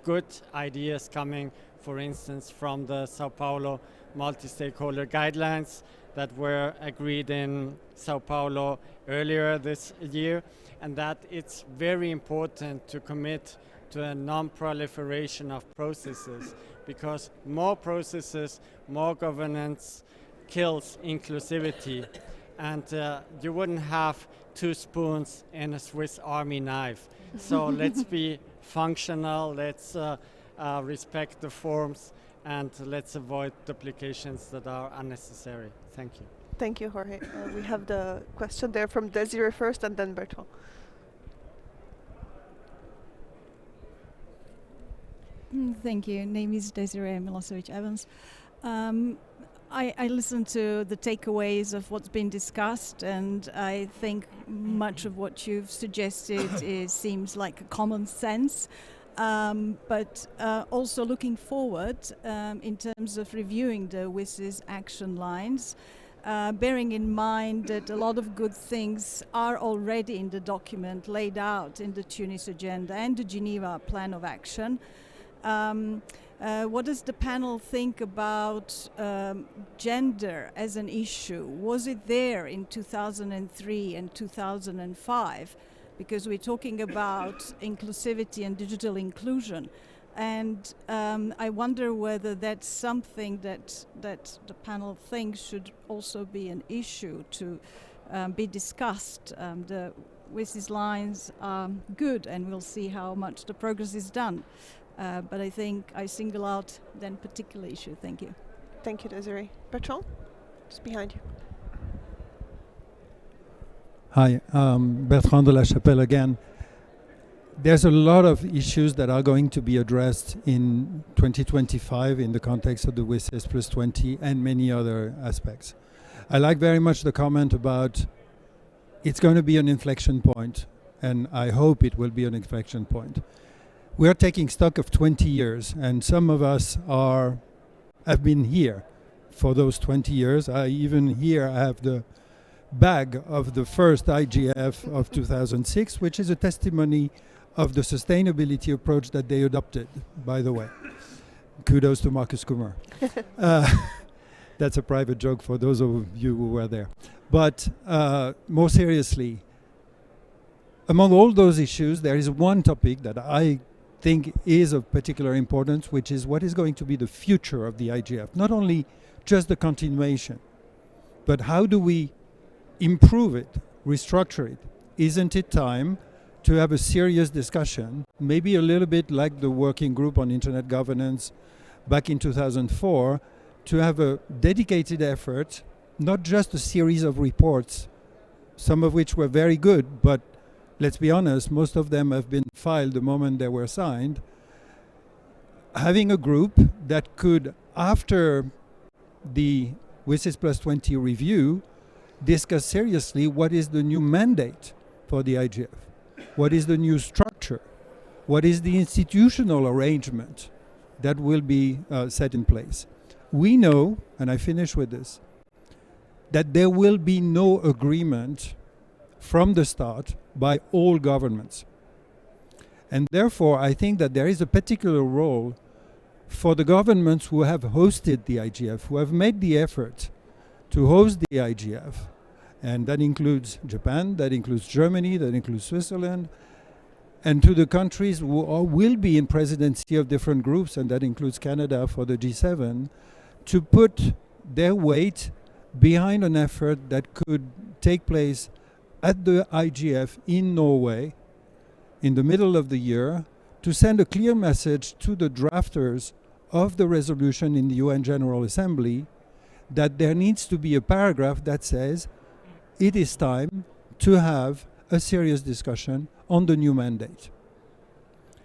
good ideas coming, for instance, from the Sao Paulo multi-stakeholder guidelines that were agreed in Sao Paulo earlier this year, and that it's very important to commit to a non-proliferation of processes, because more processes, more governance kills inclusivity, and you wouldn't have two spoons in a Swiss Army knife. So let's be functional, let's respect the forms, and let's avoid duplications that are unnecessary. Thank you. Thank you, Jorge. We have the question there from Desiree first and then Bertrand. Thank you. Name is Desiree Milosevic Evans. I listened to the takeaways of what's been discussed, and I think much of what you've suggested seems like a common sense. But also looking forward in terms of reviewing the WSIS action lines, bearing in mind that a lot of good things are already in the document laid out in the Tunis agenda and the Geneva Plan of Action. What does the panel think about gender as an issue? Was it there in 2003 and 2005? because we're talking about inclusivity and digital inclusion. And I wonder whether that's something that the panel thinks should also be an issue to be discussed. The WSIS lines are good, and we'll see how much the progress is done. But I think I single out that particular issue. Thank you. Thank you, Desiree. Bertrand, just behind you. Hi, Bertrand de la Chapelle again. There's a lot of issues that are going to be addressed in 2025 in the context of the WSIS plus 20 and many other aspects. I like very much the comment about it's going to be an inflection point, and I hope it will be an inflection point. We are taking stock of 20 years, and some of us have been here for those 20 years. I have the bag of the first IGF of 2006, which is a testimony of the sustainability approach that they adopted, by the way. Kudos to Marcus Kummer. That's a private joke for those of you who were there. But more seriously, among all those issues, there is one topic that I think is of particular importance, which is what is going to be the future of the IGF. Not only just the continuation, but how do we improve it, restructure it? Isn't it time to have a serious discussion, maybe a little bit like the working group on internet governance back in 2004, to have a dedicated effort, not just a series of reports, some of which were very good, but let's be honest, most of them have been filed the moment they were signed. Having a group that could, after the WSIS plus 20 review, discuss seriously what is the new mandate for the IGF, what is the new structure, what is the institutional arrangement that will be set in place. We know, and I finish with this, that there will be no agreement from the start by all governments. And therefore, I think that there is a particular role for the governments who have hosted the IGF, who have made the effort to host the IGF. And that includes Japan, that includes Germany, that includes Switzerland, and to the countries who will be in presidency of different groups, and that includes Canada for the G7, to put their weight behind an effort that could take place at the IGF in Norway in the middle of the year, to send a clear message to the drafters of the resolution in the UN General Assembly that there needs to be a paragraph that says it is time to have a serious discussion on the new mandate.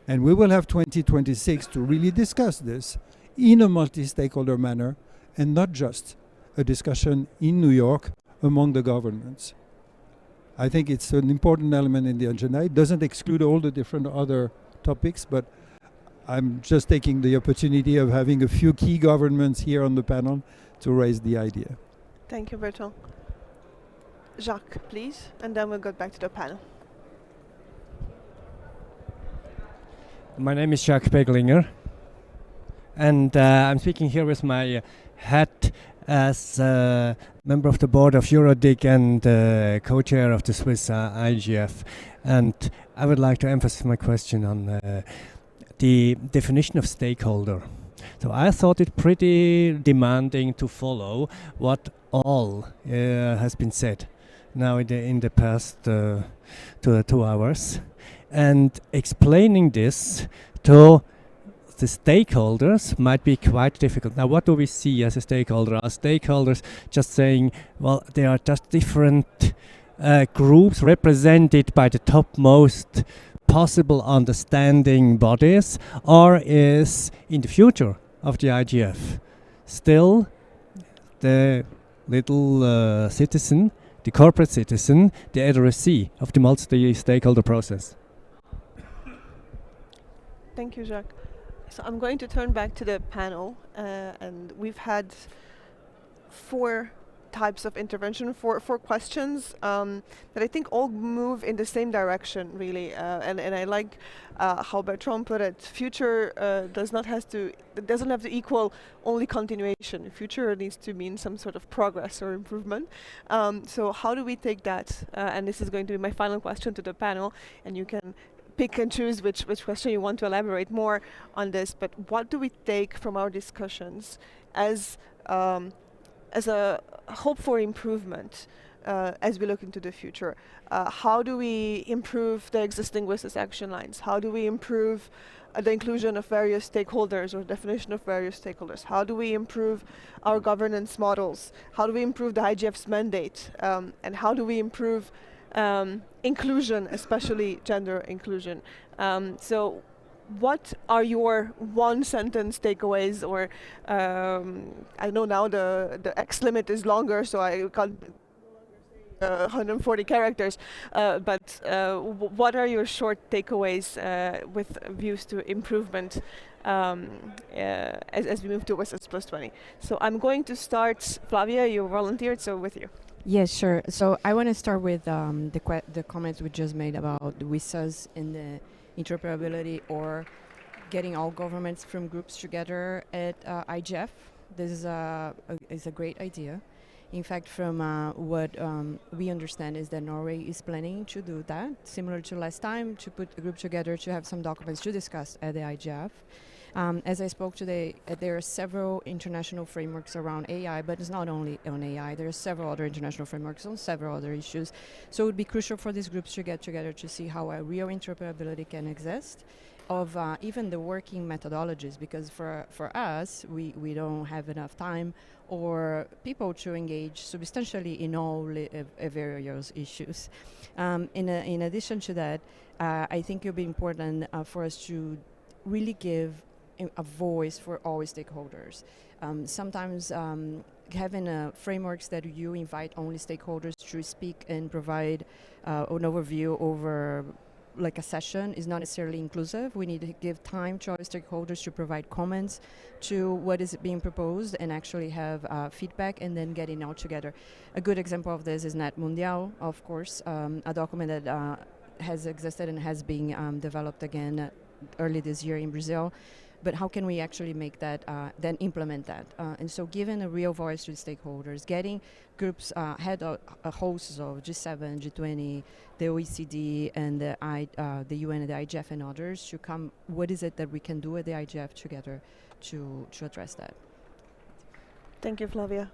And we will have 2026 to really discuss this in a multi-stakeholder manner, and not just a discussion in New York among the governments. I think it's an important element in the agenda. It doesn't exclude all the different other topics, but I'm just taking the opportunity of having a few key governments here on the panel to raise the idea. Thank you, Bertrand. Jacques, please, and then we'll go back to the panel. My name is Jacques Pegelinger, and I'm speaking here with my hat as member of the board of Eurodic and co-chair of the Swiss IGF. And I would like to emphasize my question on the definition of stakeholder. So I thought it pretty demanding to follow what all has been said now in the past 2 hours, and explaining this to the stakeholders might be quite difficult. Now, what do we see as a stakeholder? Are stakeholders just saying, well, they are just different groups represented by the topmost possible understanding bodies, or is in the future of the IGF still the little citizen, the corporate citizen, the addressee of the multi-stakeholder process? Thank you, Jacques. So I'm going to turn back to the panel, and we've had 4 types of intervention, for questions that I think all move in the same direction, really. And I like how Bertrand put it. Future doesn't have to equal only continuation. Future needs to mean some sort of progress or improvement. So how do we take that? And this is going to be my final question to the panel, and you can pick and choose which question you want to elaborate more on this. But what do we take from our discussions as a hope for improvement as we look into the future? How do we improve the existing business action lines? How do we improve the inclusion of various stakeholders or definition of various stakeholders? How do we improve our governance models? How do we improve the IGF's mandate? And how do we improve inclusion, especially gender inclusion? So what are your one-sentence takeaways, or I know now the X limit is longer, so I can't 140 characters, but what are your short takeaways with views to improvement as we move towards S+20? So I'm going to start, Flavia, you volunteered, so with you. Yes, sure. So I want to start with the comments we just made about the WISAs and the interoperability, or getting all governments from groups together at IGF. This is a great idea. In fact, from what we understand is that Norway is planning to do that, similar to last time, to put a group together to have some documents to discuss at the IGF. As I spoke today, there are several international frameworks around AI, but it's not only on AI. There are several other international frameworks on several other issues. So it would be crucial for these groups to get together to see how a real interoperability can exist of even the working methodologies, because for us, we don't have enough time or people to engage substantially in all various issues. In addition to that, I think it would be important for us to really give a voice for all stakeholders. Sometimes having frameworks that you invite only stakeholders to speak and provide an overview over like a session is not necessarily inclusive. We need to give time to all stakeholders to provide comments to what is being proposed and actually have feedback, and then getting all together. A good example of this is Net Mundial, of course, a document that has existed and has been developed again early this year in Brazil. But how can we actually make that, then implement that? And so giving a real voice to the stakeholders, getting groups, hosts of G7, G20, the OECD, and the UN, the IGF, and others to come. What is it that we can do at the IGF together to address that? Thank you, Flavia.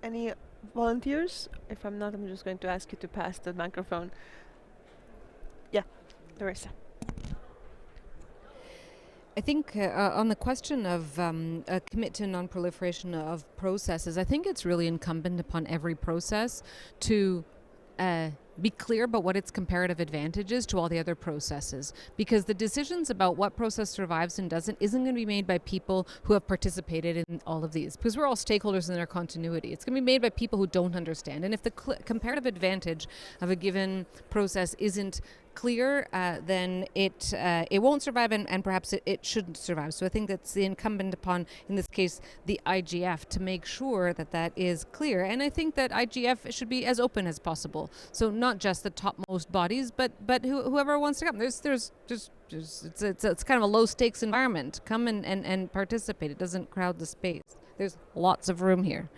Any volunteers? If I'm not, I'm just going to ask you to pass the microphone. Yeah, Larissa. I think on the question of commit to non-proliferation of processes, I think it's really incumbent upon every process to be clear about what its comparative advantage is to all the other processes, because the decisions about what process survives and doesn't isn't going to be made by people who have participated in all of these, because we're all stakeholders in their continuity. It's going to be made by people who don't understand, and if the comparative advantage of a given process isn't clear, then it won't survive, and perhaps it shouldn't survive. So I think that's the incumbent upon, in this case, the IGF, to make sure that that is clear. And I think that IGF should be as open as possible. So not just the topmost bodies, but whoever wants to come. It's kind of a low stakes environment. Come and participate. It doesn't crowd the space. There's lots of room here.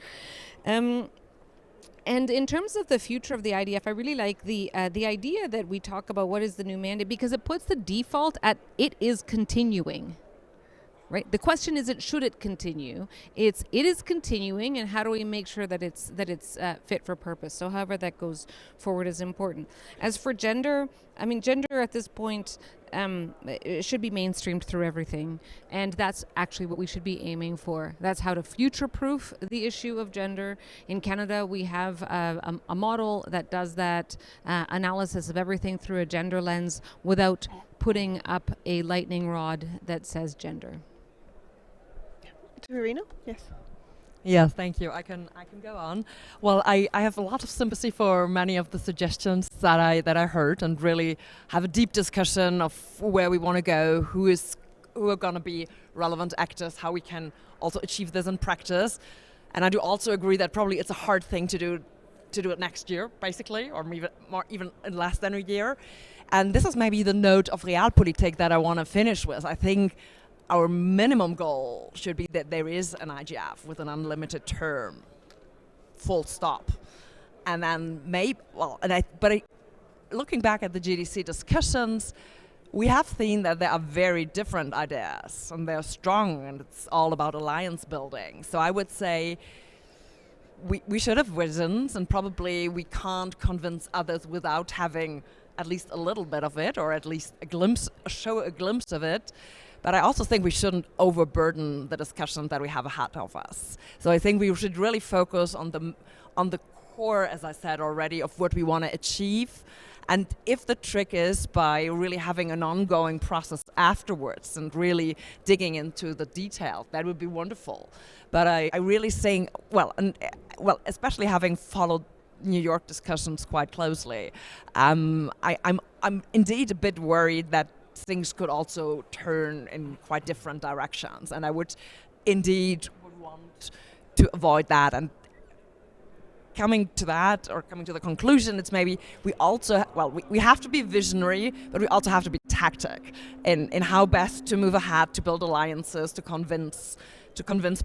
And in terms of the future of the IDF, I really like the idea that we talk about what is the new mandate, because it puts the default at it is continuing. Right. The question isn't should it continue. It is continuing, and how do we make sure that it's fit for purpose? So however that goes forward is important. As for gender, I mean, gender at this point it should be mainstreamed through everything, and that's actually what we should be aiming for. That's how to future-proof the issue of gender. In Canada, we have a model that does that analysis of everything through a gender lens without putting up a lightning rod that says gender. Verena? Yes. Yes, thank you. I can go on. Well, I have a lot of sympathy for many of the suggestions that I heard, and really have a deep discussion of where we want to go, who are going to be relevant actors, how we can also achieve this in practice. And I do also agree that probably it's a hard thing to do it next year, basically, or even in less than a year. And this is maybe the note of realpolitik that I want to finish with. I think our minimum goal should be that there is an IGF with an unlimited term, full stop. And then looking back at the GDC discussions, we have seen that there are very different ideas, and they're strong, and it's all about alliance building. So I would say we should have visions, and probably we can't convince others without having at least a little bit of it, or at least show a glimpse of it. But I also think we shouldn't overburden the discussion that we have ahead of us. So I think we should really focus on the core, as I said already, of what we want to achieve. And if the trick is by really having an ongoing process afterwards and really digging into the detail, that would be wonderful. But I really think, especially having followed New York discussions quite closely, I'm indeed a bit worried that things could also turn in quite different directions, and I would want to avoid that. And coming to the conclusion, it's maybe we have to be visionary, but we also have to be tactic in how best to move ahead, to build alliances, to convince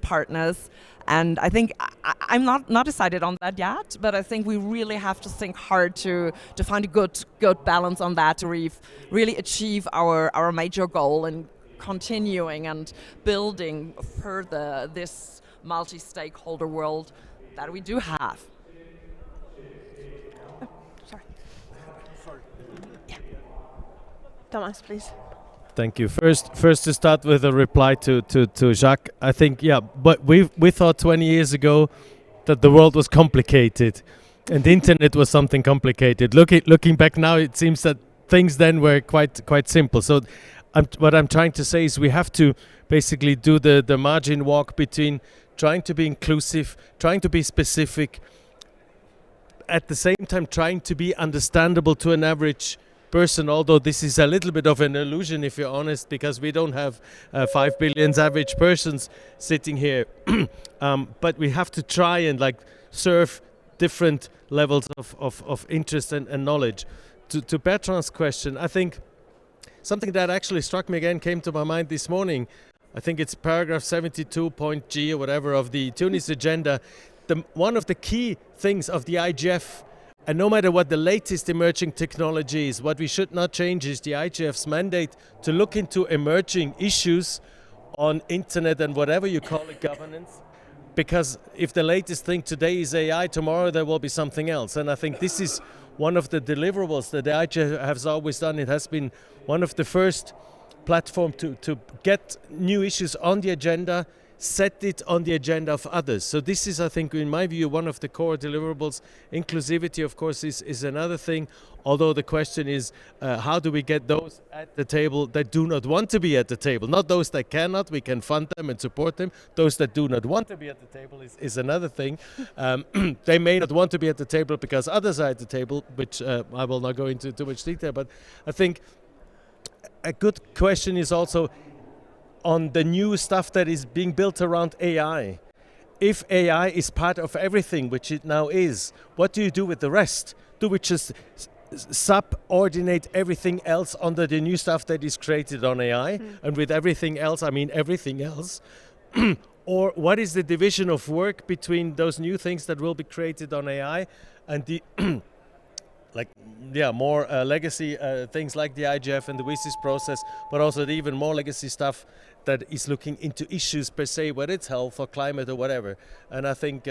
partners. And I think I'm not decided on that yet, but I think we really have to think hard to find a good balance on that to really achieve our major goal and continuing and building further this multi-stakeholder world that we do have. Thomas, please. Thank you. First to start with a reply to Jacques. I think, but we thought 20 years ago that the world was complicated and the internet was something complicated. Looking back now, it seems that things then were quite simple. So what I'm trying to say is we have to basically do the margin walk between trying to be inclusive, trying to be specific, at the same time trying to be understandable to an average person, although this is a little bit of an illusion if you're honest, because we don't have 5 billion average persons sitting here. But we have to try and serve different levels of interest and knowledge. To Bertrand's question, I think something that actually struck me again came to my mind this morning. I think it's paragraph 72.g or whatever of the Tunis agenda. One of the key things of the IGF, and no matter what the latest emerging technology is, what we should not change is the IGF's mandate to look into emerging issues on internet and whatever you call it, governance. Because if the latest thing today is AI, tomorrow there will be something else. And I think this is one of the deliverables that the IGF has always done. It has been one of the first platform to get new issues on the agenda, set it on the agenda of others. So this is, I think, in my view, one of the core deliverables. Inclusivity, of course, is another thing, although the question is how do we get those at the table that do not want to be at the table? Not those that cannot, we can fund them and support them. Those that do not want to be at the table is another thing. They may not want to be at the table because others are at the table, which I will not go into too much detail, but I think a good question is also on the new stuff that is being built around AI. If AI is part of everything, which it now is, what do you do with the rest? Do we just subordinate everything else under the new stuff that is created on AI? And with everything else, I mean everything else. Or what is the division of work between those new things that will be created on AI and the more legacy things like the IGF and the WSIS process, but also the even more legacy stuff that is looking into issues per se, whether it's health or climate or whatever. And I think,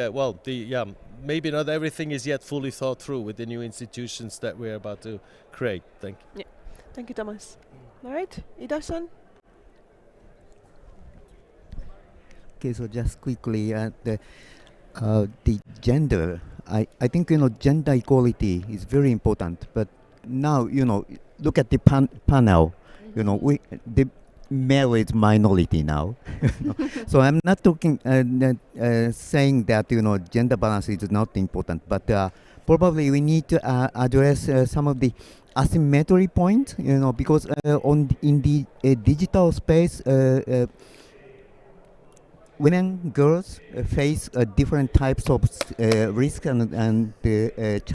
maybe not everything is yet fully thought through with the new institutions that we're about to create. Thank you. Yeah. Thank you, Thomas. All right, Ida-san. Okay, so just quickly, the gender. I think gender equality is very important. But now look at the panel. The male is minority now. So I'm not talking saying that gender balance is not important, but probably we need to address some of the asymmetry points. Because in the digital space. women, girls face different types of risks and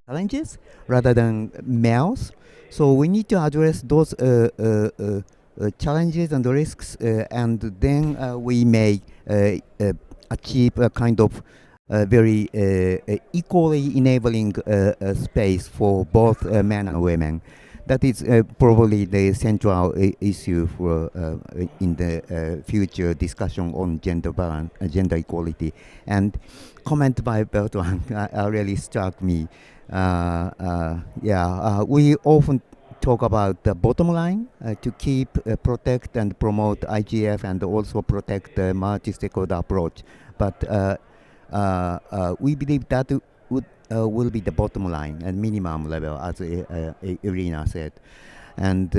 challenges rather than males. So we need to address those challenges and risks, and then we may achieve a kind of very equally enabling space for both men and women. That is probably the central issue for in the future discussion on gender balance, gender equality. And comment by Bertrand really struck me. We often talk about the bottom line to keep, protect, and promote IGF, and also protect the multi-stakeholder approach. But we believe that will be the bottom line and minimum level, as Irina said. And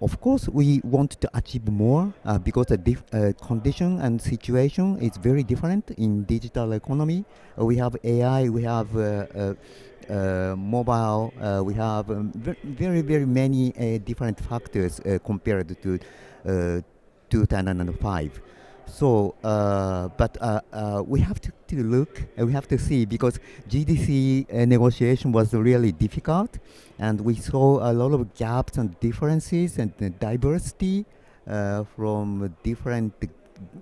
of course, we want to achieve more because the condition and situation is very different in digital economy. We have AI, we have mobile, we have very, very many different factors compared to 2005. So, but we have to look, we have to see, because GDC negotiation was really difficult, and we saw a lot of gaps and differences and diversity from different,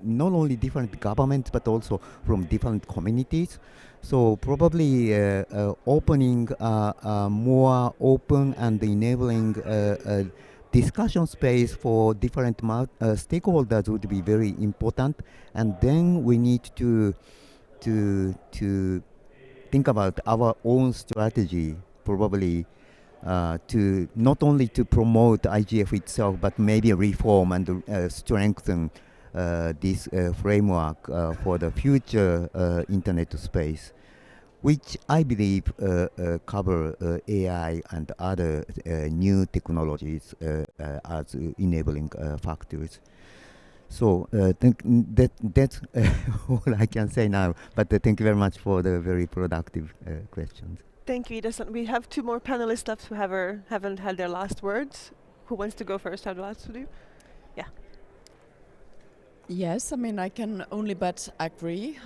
not only different governments, but also from different communities. So probably opening more open and enabling discussion space for different stakeholders would be very important. And then we need to think about our own strategy, probably to not only to promote IGF itself, but maybe reform and strengthen this framework for the future internet space, which I believe cover AI and other new technologies as enabling factors. So think that's all I can say now. But thank you very much for the very productive questions. Thank you, Ida-san. We have two more panelists left who haven't had their last words. Who wants to go first? Have the last to do? Yeah. Yes, I mean, I can only but agree.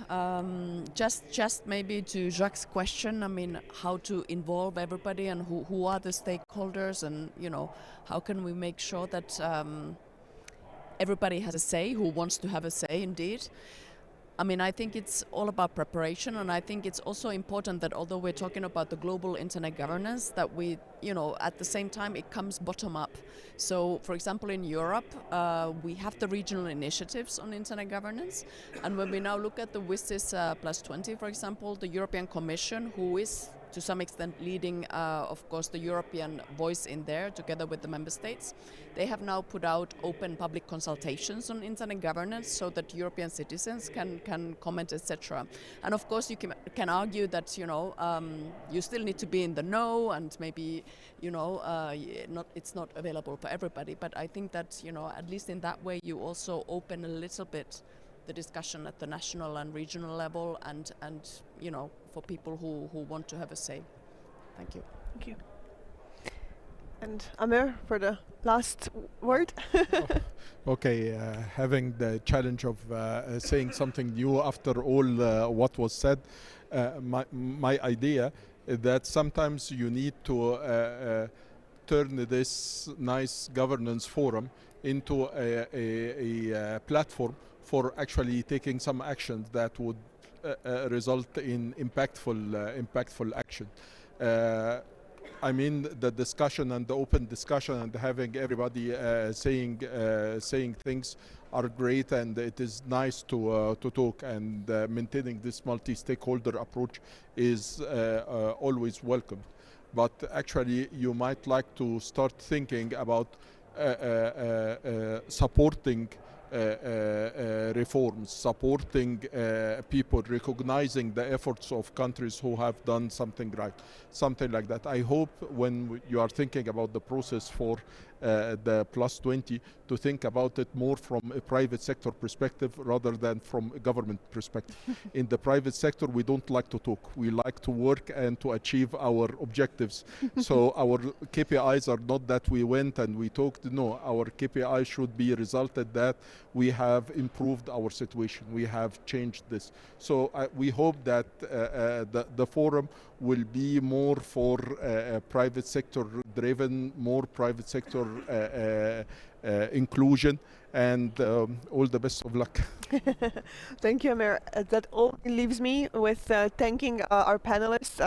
Just maybe to Jacques' question, I mean, how to involve everybody and who are the stakeholders, and, you know, how can we make sure that everybody has a say, who wants to have a say indeed. I mean, I think it's all about preparation, and I think it's also important that although we're talking about the global internet governance, that we, you know, at the same time it comes bottom up. So, for example, in Europe, we have the regional initiatives on internet governance, and when we now look at the WSIS plus 20, for example, the European Commission, who is to some extent leading, of course, the European voice in there together with the member states. They have now put out open public consultations on internet governance so that European citizens can comment, etc. And of course, you can argue that, you know, you still need to be in the know, and maybe, you know, it's not available for everybody. But I think that, you know, at least in that way, you also open a little bit the discussion at the national and regional level, and you know, for people who want to have a say. Thank you. Thank you. And Amir, for the last word. Okay, having the challenge of saying something new after all what was said, my idea is that sometimes you need to turn this nice governance forum into a platform for actually taking some actions that would result in impactful action. I mean, the discussion and the open discussion and having everybody saying things are great, and it is nice to talk, and maintaining this multi-stakeholder approach is always welcome. But actually, you might like to start thinking about supporting reforms, supporting people, recognizing the efforts of countries who have done something right, something like that. I hope when you are thinking about the process for the plus 20, to think about it more from a private sector perspective rather than from a government perspective. In the private sector, we don't like to talk. We like to work and to achieve our objectives. So our KPIs are not that we went and we talked. No, our KPI should be resulted that we have improved our situation. We have changed this. So we hope that the forum will be more for private sector driven, more private sector inclusion, and all the best of luck. Thank you, Amir. That all leaves me with thanking our panelists.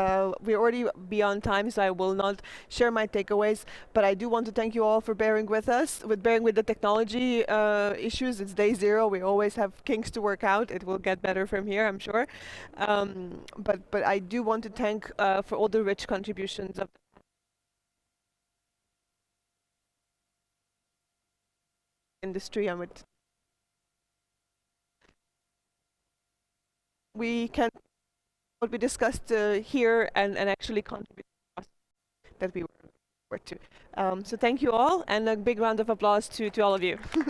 We're already beyond time, so I will not share my takeaways, but I do want to thank you all for bearing with us, bearing with the technology issues. It's day zero. We always have kinks to work out. It will get better from here, I'm sure. But I do want to thank for all the rich contributions of industry and with we can what we discussed here and actually contribute that we were to. So thank you all, and a big round of applause to all of you. Thank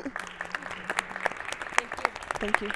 you. Thank you.